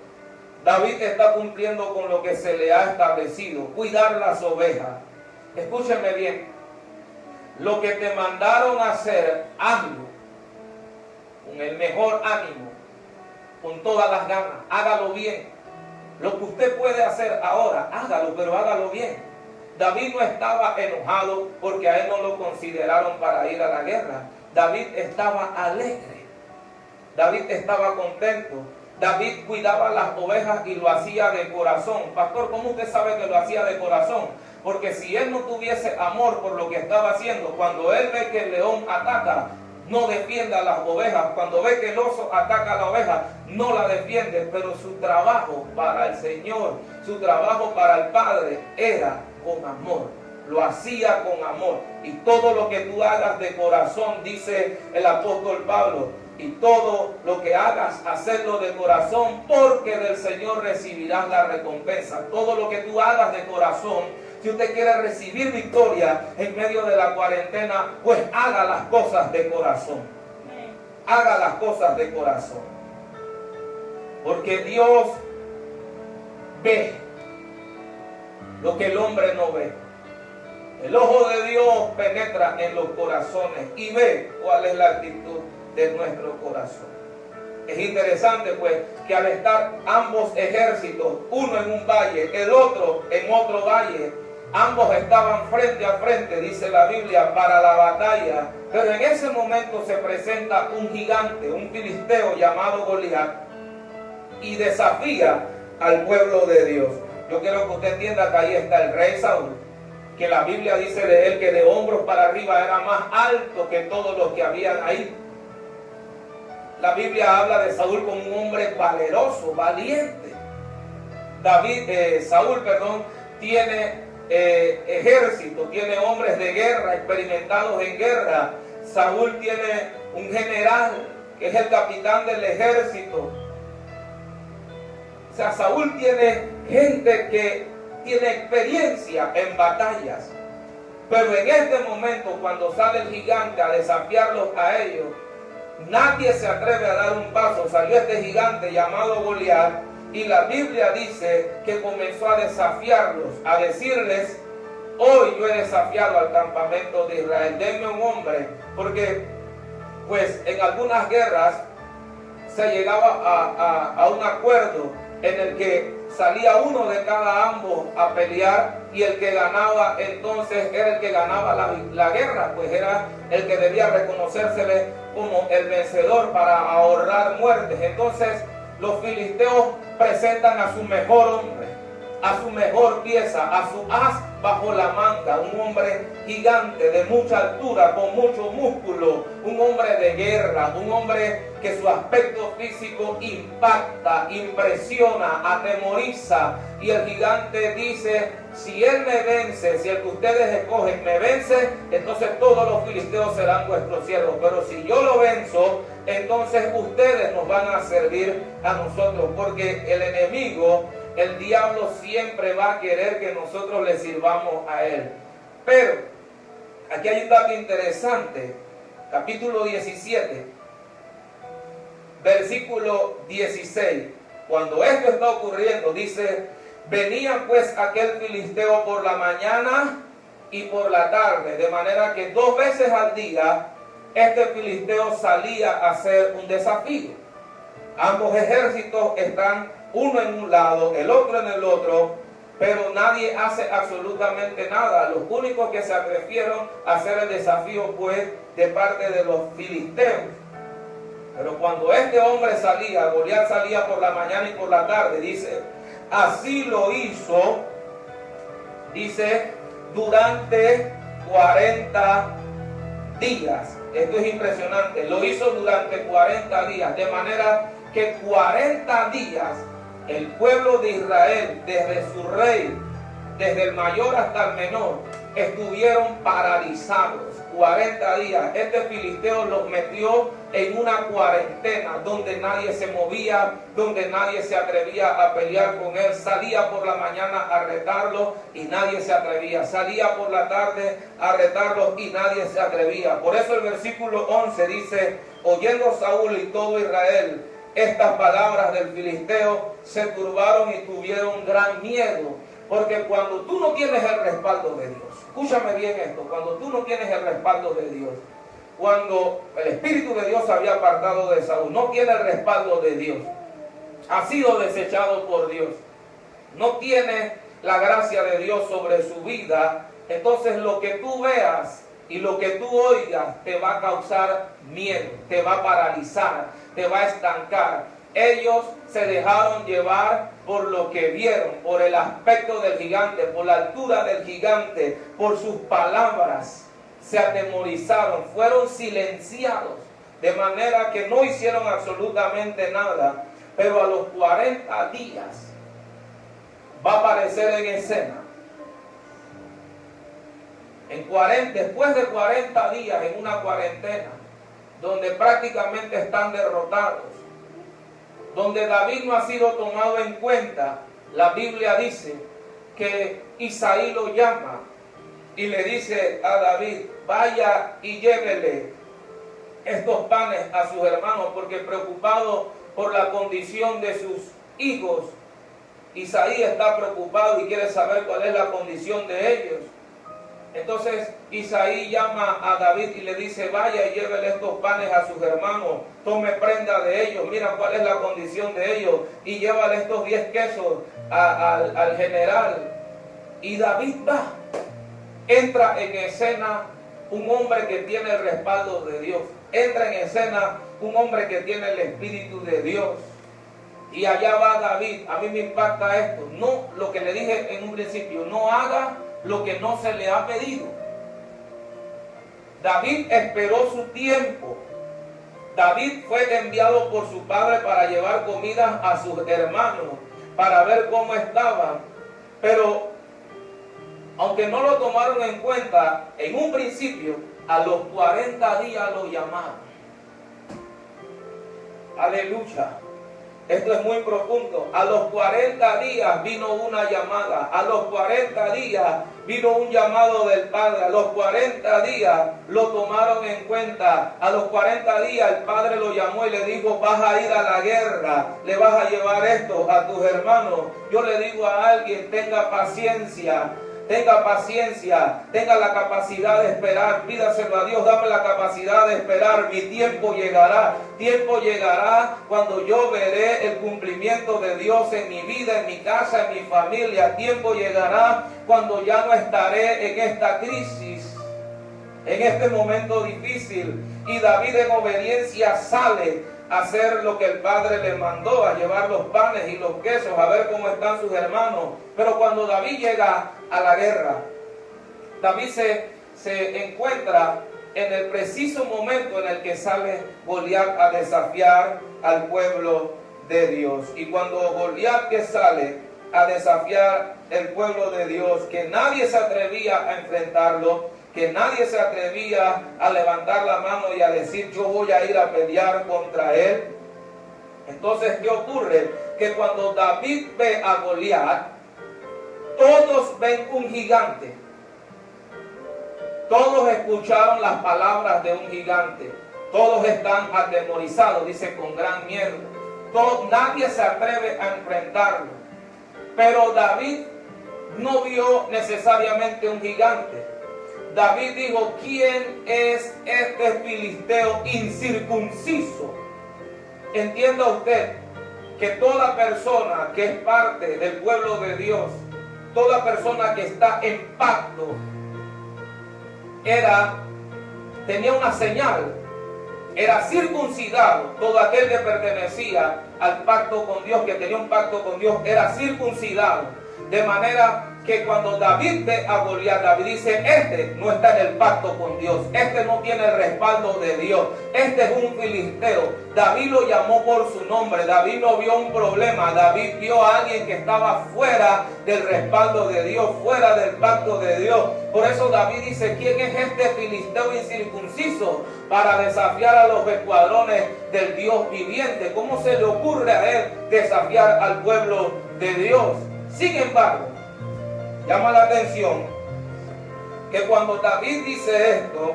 David está cumpliendo con lo que se le ha establecido, cuidar las ovejas. Escúcheme bien, lo que te mandaron a hacer, hazlo con el mejor ánimo, con todas las ganas, hágalo bien. Lo que usted puede hacer ahora, hágalo, pero hágalo bien. David no estaba enojado porque a él no lo consideraron para ir a la guerra. David estaba alegre. David estaba contento. David cuidaba las ovejas y lo hacía de corazón. Pastor, ¿cómo usted sabe que lo hacía de corazón? Porque si él no tuviese amor por lo que estaba haciendo, cuando él ve que el león ataca, no defiende a las ovejas. Cuando ve que el oso ataca a la oveja, no la defiende. Pero su trabajo para el Señor, su trabajo para el Padre era con amor. Lo hacía con amor. Y todo lo que tú hagas de corazón, dice el apóstol Pablo, y todo lo que hagas, hacerlo de corazón, porque del Señor recibirás la recompensa. Todo lo que tú hagas de corazón, si usted quiere recibir victoria en medio de la cuarentena, pues haga las cosas de corazón. Haga las cosas de corazón. Porque Dios ve lo que el hombre no ve. El ojo de Dios penetra en los corazones y ve cuál es la actitud de nuestro corazón. Es interesante pues que al estar ambos ejércitos, uno en un valle, el otro en otro valle, ambos estaban frente a frente, dice la Biblia, para la batalla. Pero en ese momento se presenta un gigante, un filisteo llamado Goliat, y desafía al pueblo de Dios. Yo quiero que usted entienda que ahí está el rey Saúl, que la Biblia dice de él que de hombros para arriba era más alto que todos los que habían ahí. La Biblia habla de Saúl como un hombre valeroso, valiente. Saúl, tiene ejército, tiene hombres de guerra, experimentados en guerra. Saúl tiene un general que es el capitán del ejército. O sea, Saúl tiene gente que tiene experiencia en batallas. Pero en este momento, cuando sale el gigante a desafiarlos a ellos, nadie se atreve a dar un paso. Salió este gigante llamado Goliat, y la Biblia dice que comenzó a desafiarlos, a decirles: hoy yo he desafiado al campamento de Israel, denme un hombre. Porque pues en algunas guerras se llegaba a un acuerdo en el que salía uno de cada ambos a pelear, y el que ganaba entonces era el que ganaba la guerra, pues era el que debía reconocérsele como el vencedor para ahorrar muertes. Entonces los filisteos presentan a su mejor hombre, a su mejor pieza, a su as bajo la manga, un hombre gigante de mucha altura, con mucho músculo, un hombre de guerra, un hombre que su aspecto físico impacta, impresiona, atemoriza. Y el gigante dice: si él me vence, si el que ustedes escogen me vence, entonces todos los filisteos serán vuestros siervos. Pero si yo lo venzo, entonces ustedes nos van a servir a nosotros, porque el enemigo, el diablo, siempre va a querer que nosotros le sirvamos a él. Pero aquí hay un dato interesante. Capítulo 17, versículo 16. Cuando esto está ocurriendo, dice: venía pues aquel filisteo por la mañana y por la tarde, de manera que 2 veces al día este filisteo salía a hacer un desafío. Ambos ejércitos están uno en un lado, el otro en el otro, pero nadie hace absolutamente nada. Los únicos que se atrevieron a hacer el desafío fue de parte de los filisteos. Pero cuando este hombre salía, Goliat salía por la mañana y por la tarde, dice, así lo hizo, dice, durante 40 días. Esto es impresionante. Lo hizo durante 40 días. De manera que 40 días el pueblo de Israel, desde su rey, desde el mayor hasta el menor, estuvieron paralizados. 40 días. Este filisteo los metió en una cuarentena donde nadie se movía, donde nadie se atrevía a pelear con él. Salía por la mañana a retarlo y nadie se atrevía. Salía por la tarde a retarlo y nadie se atrevía. Por eso el versículo 11 dice, oyendo Saúl y todo Israel estas palabras del filisteo, se turbaron y tuvieron gran miedo. Porque cuando tú no tienes el respaldo de Dios, escúchame bien esto, cuando tú no tienes el respaldo de Dios, cuando el Espíritu de Dios había apartado de Saúl, no tiene el respaldo de Dios, ha sido desechado por Dios, no tiene la gracia de Dios sobre su vida, entonces lo que tú veas y lo que tú oigas te va a causar miedo, te va a paralizar, te va a estancar. Ellos se dejaron llevar por lo que vieron, por el aspecto del gigante, por la altura del gigante, por sus palabras. Se atemorizaron, fueron silenciados, de manera que no hicieron absolutamente nada. Pero a los 40 días va a aparecer en escena. Después de 40 días en una cuarentena, donde prácticamente están derrotados, donde David no ha sido tomado en cuenta, la Biblia dice que Isaí lo llama y le dice a David, vaya y llévele estos panes a sus hermanos, porque preocupado por la condición de sus hijos, Isaí está preocupado y quiere saber cuál es la condición de ellos. Entonces Isaí llama a David y le dice, vaya y llévele estos panes a sus hermanos, tome prenda de ellos, mira cuál es la condición de ellos, y llévale estos 10 quesos al general. Y David va, entra en escena un hombre que tiene el respaldo de Dios, entra en escena un hombre que tiene el Espíritu de Dios. Y allá va David. A mí me impacta esto, no lo que le dije en un principio, no haga lo que no se le ha pedido. David esperó su tiempo. David fue enviado por su padre para llevar comida a sus hermanos, para ver cómo estaban. Pero aunque no lo tomaron en cuenta, en un principio, a los 40 días lo llamaron. Aleluya. Esto es muy profundo. A los 40 días vino una llamada. A los 40 días vino un llamado del Padre. A los 40 días lo tomaron en cuenta. A los 40 días el Padre lo llamó y le dijo, vas a ir a la guerra. Le vas a llevar esto a tus hermanos. Yo le digo a alguien, tenga paciencia. Tenga paciencia, tenga la capacidad de esperar, pídaselo a Dios, dame la capacidad de esperar, mi tiempo llegará cuando yo veré el cumplimiento de Dios en mi vida, en mi casa, en mi familia, tiempo llegará cuando ya no estaré en esta crisis, en este momento difícil. Y David en obediencia sale a hacer lo que el Padre le mandó, a llevar los panes y los quesos, a ver cómo están sus hermanos. Pero cuando David llega a la guerra, David se encuentra en el preciso momento en el que sale Goliat a desafiar al pueblo de Dios. Y cuando Goliat que sale a desafiar el pueblo de Dios, que nadie se atrevía a enfrentarlo, que nadie se atrevía a levantar la mano y a decir, yo voy a ir a pelear contra él. Entonces, ¿qué ocurre? Que cuando David ve a Goliat, todos ven un gigante. Todos escucharon las palabras de un gigante. Todos están atemorizados, dice, con gran miedo. Nadie se atreve a enfrentarlo. Pero David no vio necesariamente un gigante. David dijo, ¿quién es este filisteo incircunciso? Entienda usted que toda persona que es parte del pueblo de Dios, toda persona que está en pacto, tenía una señal era circuncidado. Todo aquel que pertenecía al pacto con Dios, que tenía un pacto con Dios, era circuncidado. De manera que cuando David ve a Goliat, David dice, este no está en el pacto con Dios, este no tiene el respaldo de Dios, este es un filisteo. David lo llamó por su nombre. David no vio un problema, David vio a alguien que estaba fuera del respaldo de Dios, fuera del pacto de Dios. Por eso David dice, ¿quién es este filisteo incircunciso para desafiar a los escuadrones del Dios viviente? ¿Cómo se le ocurre a él desafiar al pueblo de Dios? Sin embargo, llama la atención que cuando David dice esto,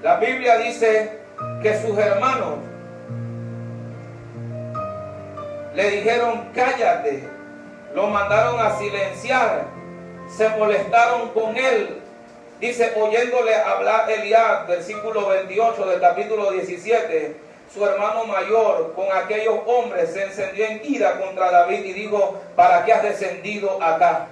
la Biblia dice que sus hermanos le dijeron, cállate, lo mandaron a silenciar, se molestaron con él. Dice, oyéndole hablar Eliab, versículo 28 del capítulo 17, su hermano mayor con aquellos hombres se encendió en ira contra David y dijo, ¿para qué has descendido acá?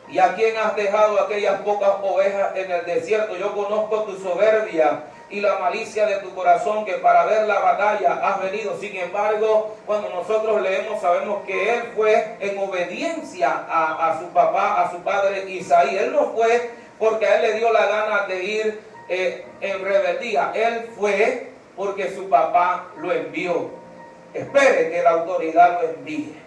¿Y a quién has dejado aquellas pocas ovejas en el desierto? Yo conozco tu soberbia y la malicia de tu corazón, que para ver la batalla has venido. Sin embargo, cuando nosotros leemos, sabemos que él fue en obediencia a su papá, a su padre Isaí. Él no fue porque a él le dio la gana de ir en rebeldía. Él fue porque su papá lo envió. Espere que la autoridad lo envíe.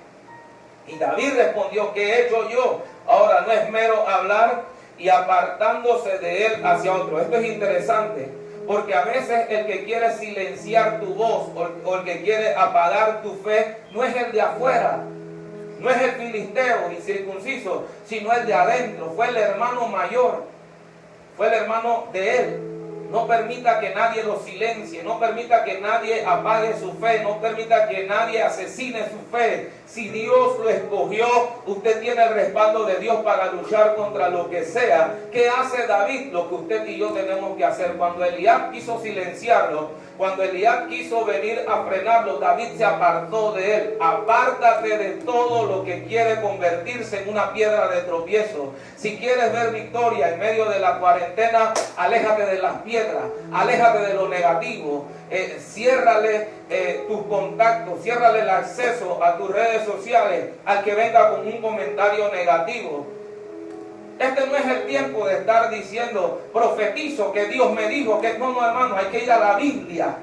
Y David respondió, ¿qué he hecho yo? Ahora no es mero hablar, y apartándose de él hacia otro. Esto es interesante, porque a veces el que quiere silenciar tu voz o el que quiere apagar tu fe no es el de afuera, no es el filisteo incircunciso, sino el de adentro. Fue el hermano mayor, fue el hermano de él. No permita que nadie lo silencie, no permita que nadie apague su fe, no permita que nadie asesine su fe. Si Dios lo escogió, usted tiene el respaldo de Dios para luchar contra lo que sea. ¿Qué hace David? Lo que usted y yo tenemos que hacer. Cuando Eliab quiso silenciarlo, cuando Eliab quiso venir a frenarlo, David se apartó de él. Apártate de todo lo que quiere convertirse en una piedra de tropiezo. Si quieres ver victoria en medio de la cuarentena, aléjate de las piedras, aléjate de lo negativo. Ciérrale tus contactos, ciérrale el acceso a tus redes sociales al que venga con un comentario negativo. Este no es el tiempo de estar diciendo, profetizo que Dios me dijo que no, hermano, hay que ir a la Biblia,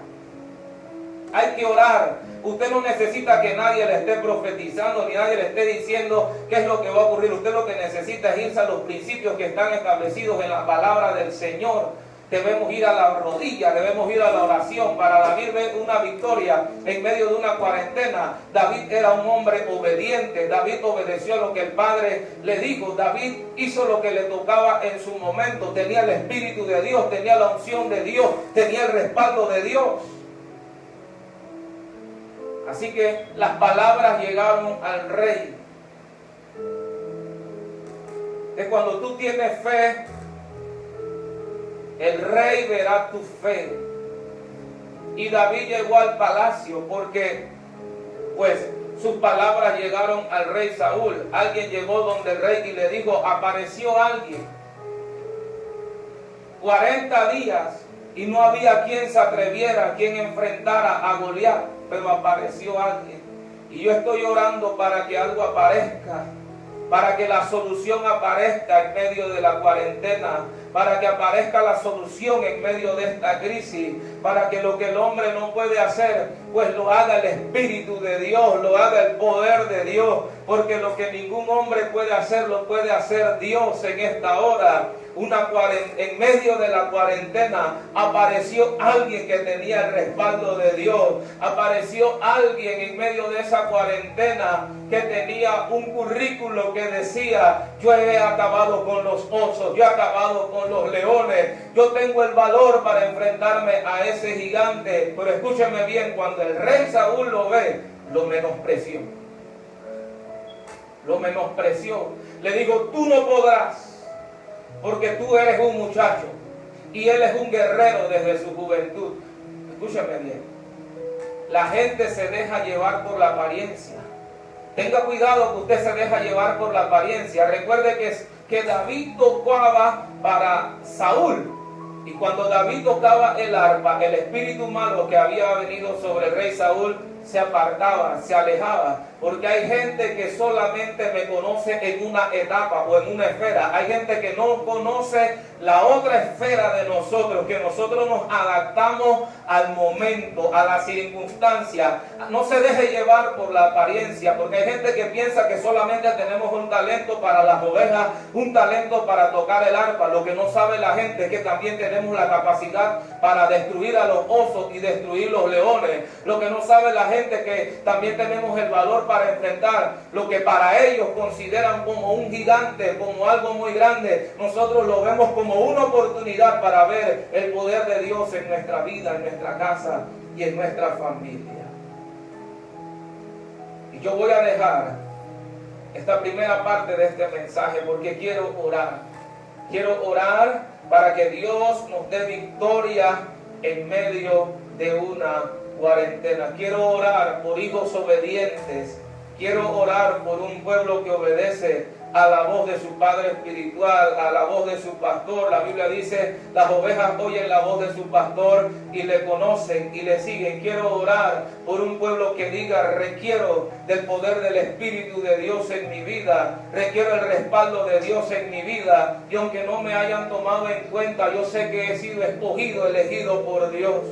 hay que orar. Usted no necesita que nadie le esté profetizando ni nadie le esté diciendo qué es lo que va a ocurrir. Usted lo que necesita es irse a los principios que están establecidos en la palabra del Señor. Debemos ir a la rodilla, debemos ir a la oración. Para David ver una victoria en medio de una cuarentena, David era un hombre obediente. David obedeció a lo que el Padre le dijo. David hizo lo que le tocaba en su momento. Tenía el Espíritu de Dios, tenía la unción de Dios, tenía el respaldo de Dios. Así que las palabras llegaron al rey. Que cuando tú tienes fe, el rey verá tu fe. Y David llegó al palacio porque pues sus palabras llegaron al rey Saúl. Alguien llegó donde el rey y le dijo, apareció alguien 40 días y no había quien se atreviera, quien enfrentara a Goliat, pero apareció alguien. Y yo estoy orando para que algo aparezca, para que la solución aparezca en medio de la cuarentena, para que aparezca la solución en medio de esta crisis, para que lo que el hombre no puede hacer, pues lo haga el Espíritu de Dios, lo haga el poder de Dios, porque lo que ningún hombre puede hacer, lo puede hacer Dios en esta hora. En medio de la cuarentena apareció alguien que tenía el respaldo de Dios. Apareció alguien en medio de esa cuarentena que tenía un currículo que decía, yo he acabado con los osos, yo he acabado con los leones, yo tengo el valor para enfrentarme a ese gigante. Pero escúcheme bien, cuando el rey Saúl lo ve, lo menospreció. Lo menospreció. Le digo, tú no podrás, porque tú eres un muchacho y él es un guerrero desde su juventud. Escúchame bien, la gente se deja llevar por la apariencia. Tenga cuidado que usted se deja llevar por la apariencia. Recuerde que David tocaba para Saúl, Y cuando David tocaba el arpa, el espíritu malo que había venido sobre el rey Saúl se apartaba, se alejaba. Porque hay gente que solamente me conoce en una etapa o en una esfera. Hay gente que no conoce la otra esfera de nosotros, que nosotros nos adaptamos al momento, a la circunstancia. No se deje llevar por la apariencia, porque hay gente que piensa que solamente tenemos un talento para las ovejas, un talento para tocar el arpa. Lo que no sabe la gente es que también tenemos la capacidad para destruir a los osos y destruir los leones. Lo que no sabe la gente es que también tenemos el valor para enfrentar lo que para ellos consideran como un gigante, como algo muy grande. Nosotros lo vemos como una oportunidad para ver el poder de Dios en nuestra vida, en nuestra casa y en nuestra familia. Y yo voy a dejar esta primera parte de este mensaje porque quiero orar. Quiero orar para que Dios nos dé victoria en medio de una cuarentena. Quiero orar por hijos obedientes. Quiero orar por un pueblo que obedece a la voz de su padre espiritual, a la voz de su pastor. La Biblia dice, las ovejas oyen la voz de su pastor y le conocen y le siguen. Quiero orar por un pueblo que diga, requiero del poder del Espíritu de Dios en mi vida, requiero el respaldo de Dios en mi vida, y aunque no me hayan tomado en cuenta, yo sé que he sido escogido, elegido por Dios.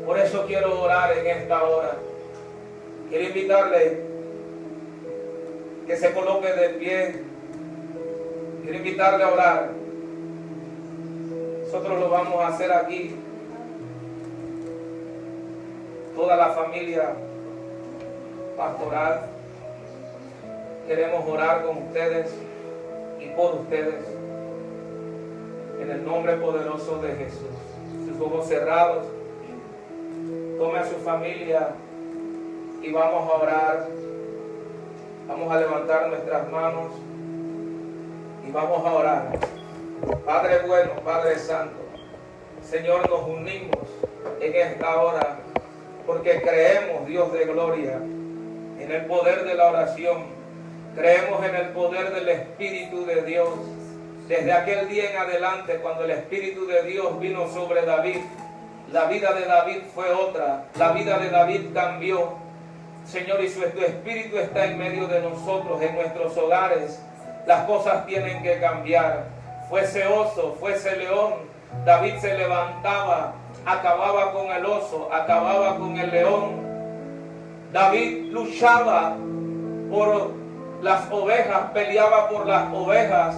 Por eso quiero orar en esta hora. Quiero invitarle que se coloque de pie. Quiero invitarle a orar. Nosotros lo vamos a hacer aquí. Toda la familia pastoral. Queremos orar con ustedes y por ustedes. En el nombre poderoso de Jesús. Sus ojos cerrados. Tome a su familia y vamos a orar. Vamos a levantar nuestras manos y vamos a orar. Padre bueno, Padre santo, Señor, nos unimos en esta hora porque creemos, Dios de gloria, en el poder de la oración. Creemos en el poder del Espíritu de Dios. Desde aquel día en adelante, cuando el Espíritu de Dios vino sobre David, la vida de David fue otra. La vida de David cambió. Señor, y tu Espíritu está en medio de nosotros, en nuestros hogares. Las cosas tienen que cambiar. Fuese oso, fuese león, David se levantaba, acababa con el oso, acababa con el león. David luchaba por las ovejas, peleaba por las ovejas.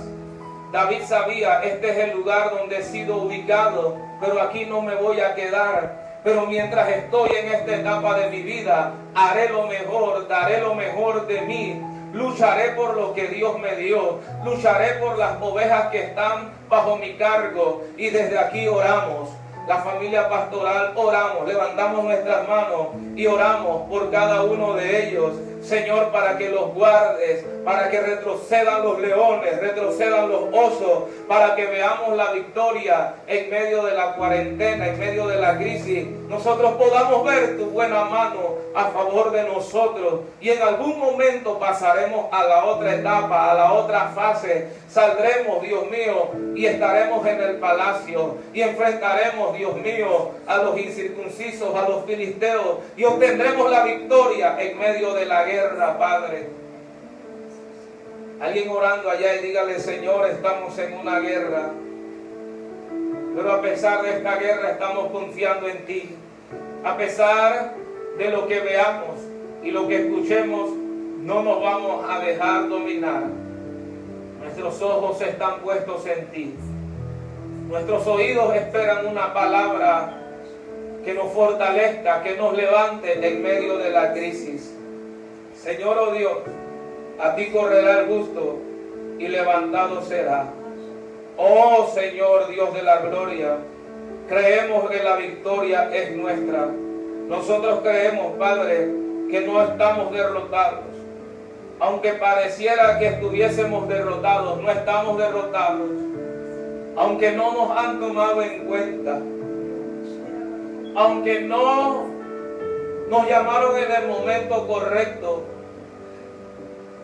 David sabía, este es el lugar donde he sido ubicado, pero aquí no me voy a quedar. Pero mientras estoy en esta etapa de mi vida, haré lo mejor, daré lo mejor de mí. Lucharé por lo que Dios me dio. Lucharé por las ovejas que están bajo mi cargo. Y desde aquí oramos. La familia pastoral oramos, levantamos nuestras manos y oramos por cada uno de ellos. Señor, para que los guardes, para que retrocedan los leones, retrocedan los osos, para que veamos la victoria en medio de la cuarentena, en medio de la crisis. Nosotros podamos ver tu buena mano a favor de nosotros y en algún momento pasaremos a la otra etapa, a la otra fase. Saldremos, Dios mío, y estaremos en el palacio y enfrentaremos, Dios mío, a los incircuncisos, a los filisteos y obtendremos la victoria en medio de la guerra, Padre. Alguien orando allá y dígale, Señor, estamos en una guerra, pero a pesar de esta guerra estamos confiando en ti. A pesar de lo que veamos y lo que escuchemos, no nos vamos a dejar dominar. Nuestros ojos están puestos en ti. Nuestros oídos esperan una palabra que nos fortalezca, que nos levante en medio de la crisis. Señor, oh Dios, a ti correrá el justo y levantado será. Oh Señor, Dios de la gloria, creemos que la victoria es nuestra. Nosotros creemos, Padre, que no estamos derrotados. Aunque pareciera que estuviésemos derrotados, no estamos derrotados. Aunque no nos han tomado en cuenta, aunque no nos llamaron en el momento correcto,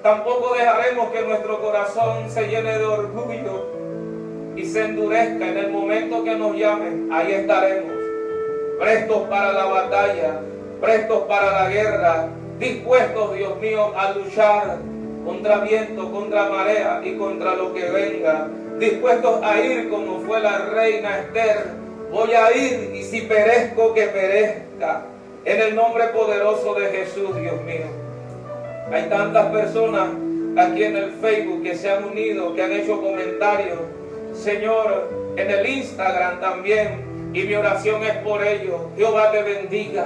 tampoco dejaremos que nuestro corazón se llene de orgullo, y se endurezca en el momento que nos llamen, ahí estaremos, prestos para la batalla, prestos para la guerra, dispuestos, Dios mío, a luchar contra viento, contra marea y contra lo que venga, dispuestos a ir como fue la reina Esther. Voy a ir y si perezco, que perezca, en el nombre poderoso de Jesús, Dios mío. Hay tantas personas aquí en el Facebook que se han unido, que han hecho comentarios, Señor, en el Instagram también, y mi oración es por ellos. Jehová te bendiga,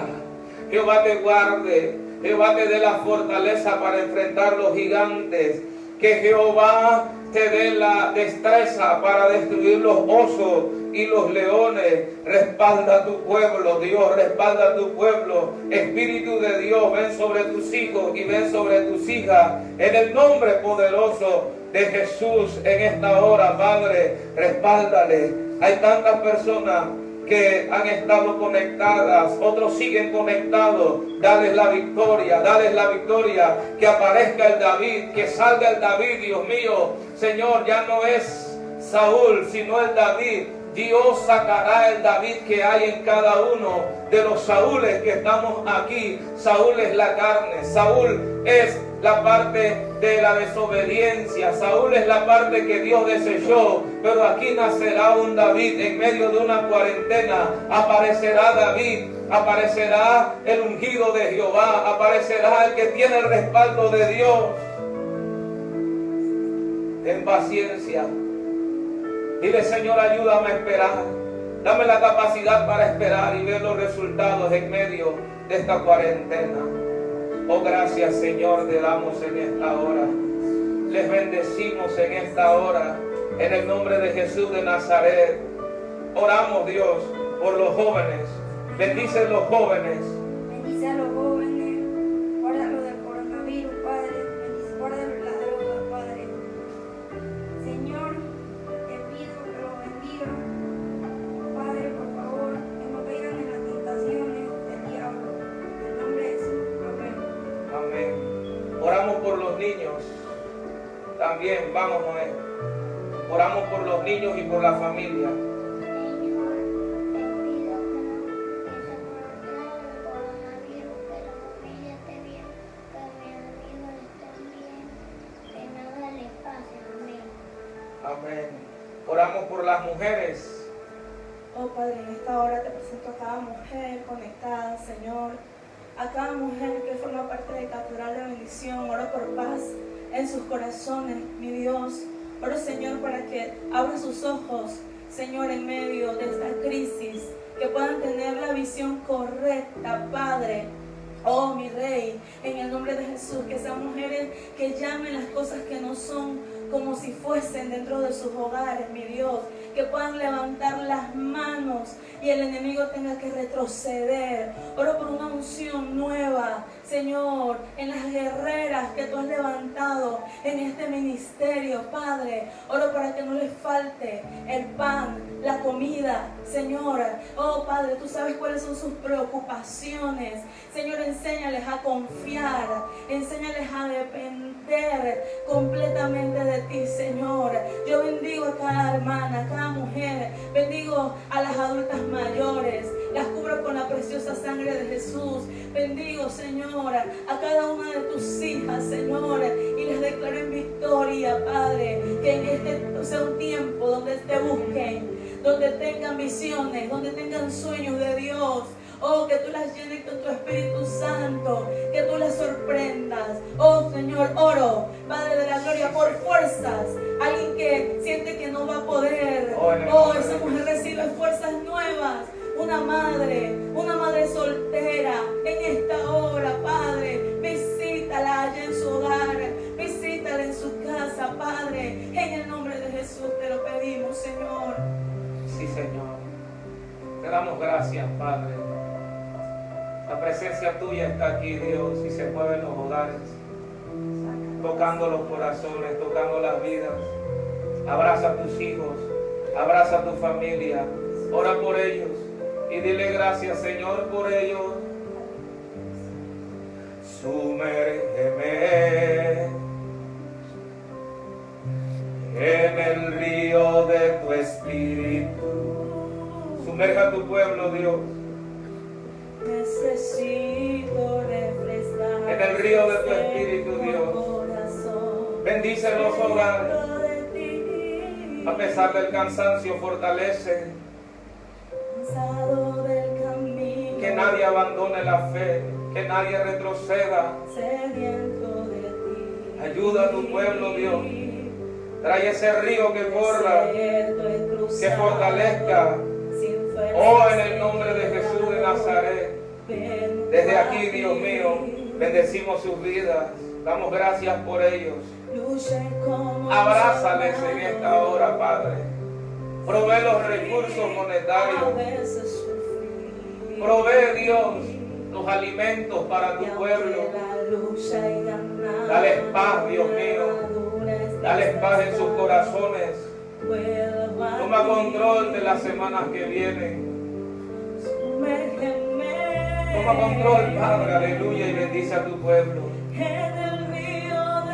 Jehová te guarde, Jehová te dé la fortaleza para enfrentar los gigantes, que Jehová te dé la destreza para destruir los osos y los leones. Respalda a tu pueblo, Dios, respalda a tu pueblo. Espíritu de Dios, ven sobre tus hijos y ven sobre tus hijas, en el nombre poderoso de Jesús. En esta hora, Padre, respáldale. Hay tantas personas que han estado conectadas, otros siguen conectados. Dales la victoria, que aparezca el David, que salga el David, Dios mío. Señor, ya no es Saúl, sino el David. Dios sacará el David que hay en cada uno de los Saúles que estamos aquí. Saúl es la carne, Saúl es la parte de la desobediencia, Saúl es la parte que Dios desechó, pero aquí nacerá un David en medio de una cuarentena. Aparecerá David, aparecerá el ungido de Jehová, aparecerá el que tiene el respaldo de Dios. Ten paciencia. Dile, Señor, ayúdame a esperar. Dame la capacidad para esperar y ver los resultados en medio de esta cuarentena. Oh, gracias, Señor, te damos en esta hora. Les bendecimos en esta hora. En el nombre de Jesús de Nazaret. Oramos, Dios, por los jóvenes. Bendice a los jóvenes. Bendice a los jóvenes. Guárdalo del coronavirus, Padre. Bendice, guárdalo de la droga, Padre. Señor, te pido que los bendiga. Padre, por favor, que no caigan en las tentaciones del diablo. En el nombre de Jesús. Amén. Amén. Oramos por los niños. También, vamos, Noé. Oramos por los niños y por la familia. Señor, te pido que se proteja del coronavirus, que la familia esté bien, que mis amigos estén bien, que nada les pase. Amén. Amén. Oramos por las mujeres. Oh Padre, en esta hora te presento a cada mujer conectada, Señor, a cada mujer que forma parte de Catedral de Bendición. Oro por paz en sus corazones, mi Dios. Oro, Señor, para que abran sus ojos, Señor, en medio de esta crisis, que puedan tener la visión correcta, Padre. Oh, mi Rey, en el nombre de Jesús, que sean mujeres que llamen las cosas que no son como si fuesen dentro de sus hogares, mi Dios, que puedan levantar las manos y el enemigo tenga que retroceder. Oro por una unción nueva, Señor, en las guerreras que tú has levantado en este ministerio, Padre. Oro para que no les falte el pan, la comida, Señor. Oh, Padre, tú sabes cuáles son sus preocupaciones. Señor, enséñales a confiar, enséñales a depender completamente de ti, Señor. Yo bendigo a cada hermana, a cada mujer, bendigo a las adultas mayores, las cubro con la preciosa sangre de Jesús. Bendigo, Señor, a cada una de tus hijas, Señor, y les declaro en victoria, Padre, que en este sea un tiempo donde te busquen, donde tengan visiones, donde tengan sueños de Dios. Oh, que tú las llenes con tu Espíritu Santo, que tú las sorprendas. Oh, Señor, oro, Padre de la gloria, por fuerzas. Alguien que siente que no va a poder. Oh, esa mujer recibe fuerzas nuevas. Una madre soltera en esta hora, Padre. Visítala allá en su hogar, visítala en su casa, Padre. En el nombre de Jesús te lo pedimos, Señor. Sí, Señor. Te damos gracias, Padre. La presencia tuya está aquí, Dios, y se mueve en los hogares, tocando los corazones, tocando las vidas. Abraza a tus hijos, abraza a tu familia, ora por ellos y dile gracias, Señor, por ellos. Sumérgeme en el río de tu espíritu. Sumerja a tu pueblo, Dios, necesito refrescar en el río de tu espíritu, Dios. Bendice los hogares. A pesar del cansancio, fortalece. Que nadie abandone la fe, que nadie retroceda. Ayuda a tu pueblo, Dios. Trae ese río que corra, que fortalezca. Oh, en el nombre de Jesús de Nazaret. Desde aquí, Dios mío, bendecimos sus vidas. Damos gracias por ellos. Abrázales en esta hora, Padre. Provee los recursos monetarios. Provee, Dios, los alimentos para tu pueblo. Dale paz, Dios mío. Dale paz en sus corazones. Toma control de las semanas que vienen. Toma control, Padre, aleluya, y bendice a tu pueblo.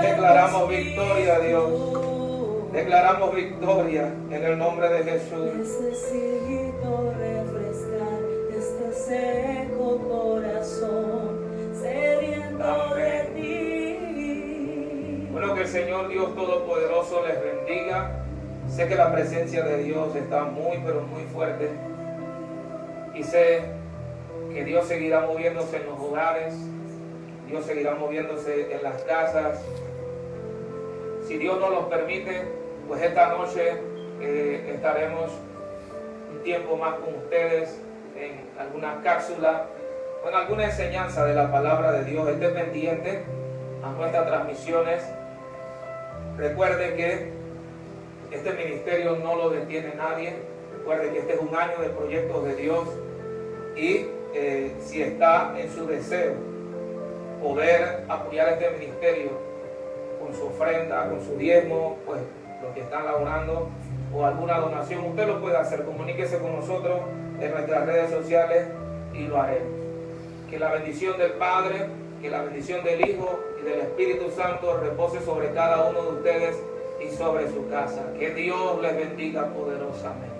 Declaramos victoria, Dios. Declaramos victoria en el nombre de Jesús. Necesito refrescar este seco corazón, sediento de ti. Bueno, que el Señor Dios Todopoderoso les bendiga. Sé que la presencia de Dios está muy, pero muy fuerte. Y sé que Dios seguirá moviéndose en los hogares. Dios seguirá moviéndose en las casas. Si Dios nos lo permite, pues esta noche estaremos un tiempo más con ustedes en alguna cápsula o en alguna enseñanza de la palabra de Dios. Esté pendiente a nuestras transmisiones. Recuerde que este ministerio no lo detiene nadie. Recuerde que este es un año de proyectos de Dios y si está en su deseo poder apoyar este ministerio con su ofrenda, con su diezmo, pues los que están laborando o alguna donación, usted lo puede hacer. Comuníquese con nosotros en nuestras redes sociales y lo haremos. Que la bendición del Padre, que la bendición del Hijo y del Espíritu Santo repose sobre cada uno de ustedes y sobre su casa. Que Dios les bendiga poderosamente.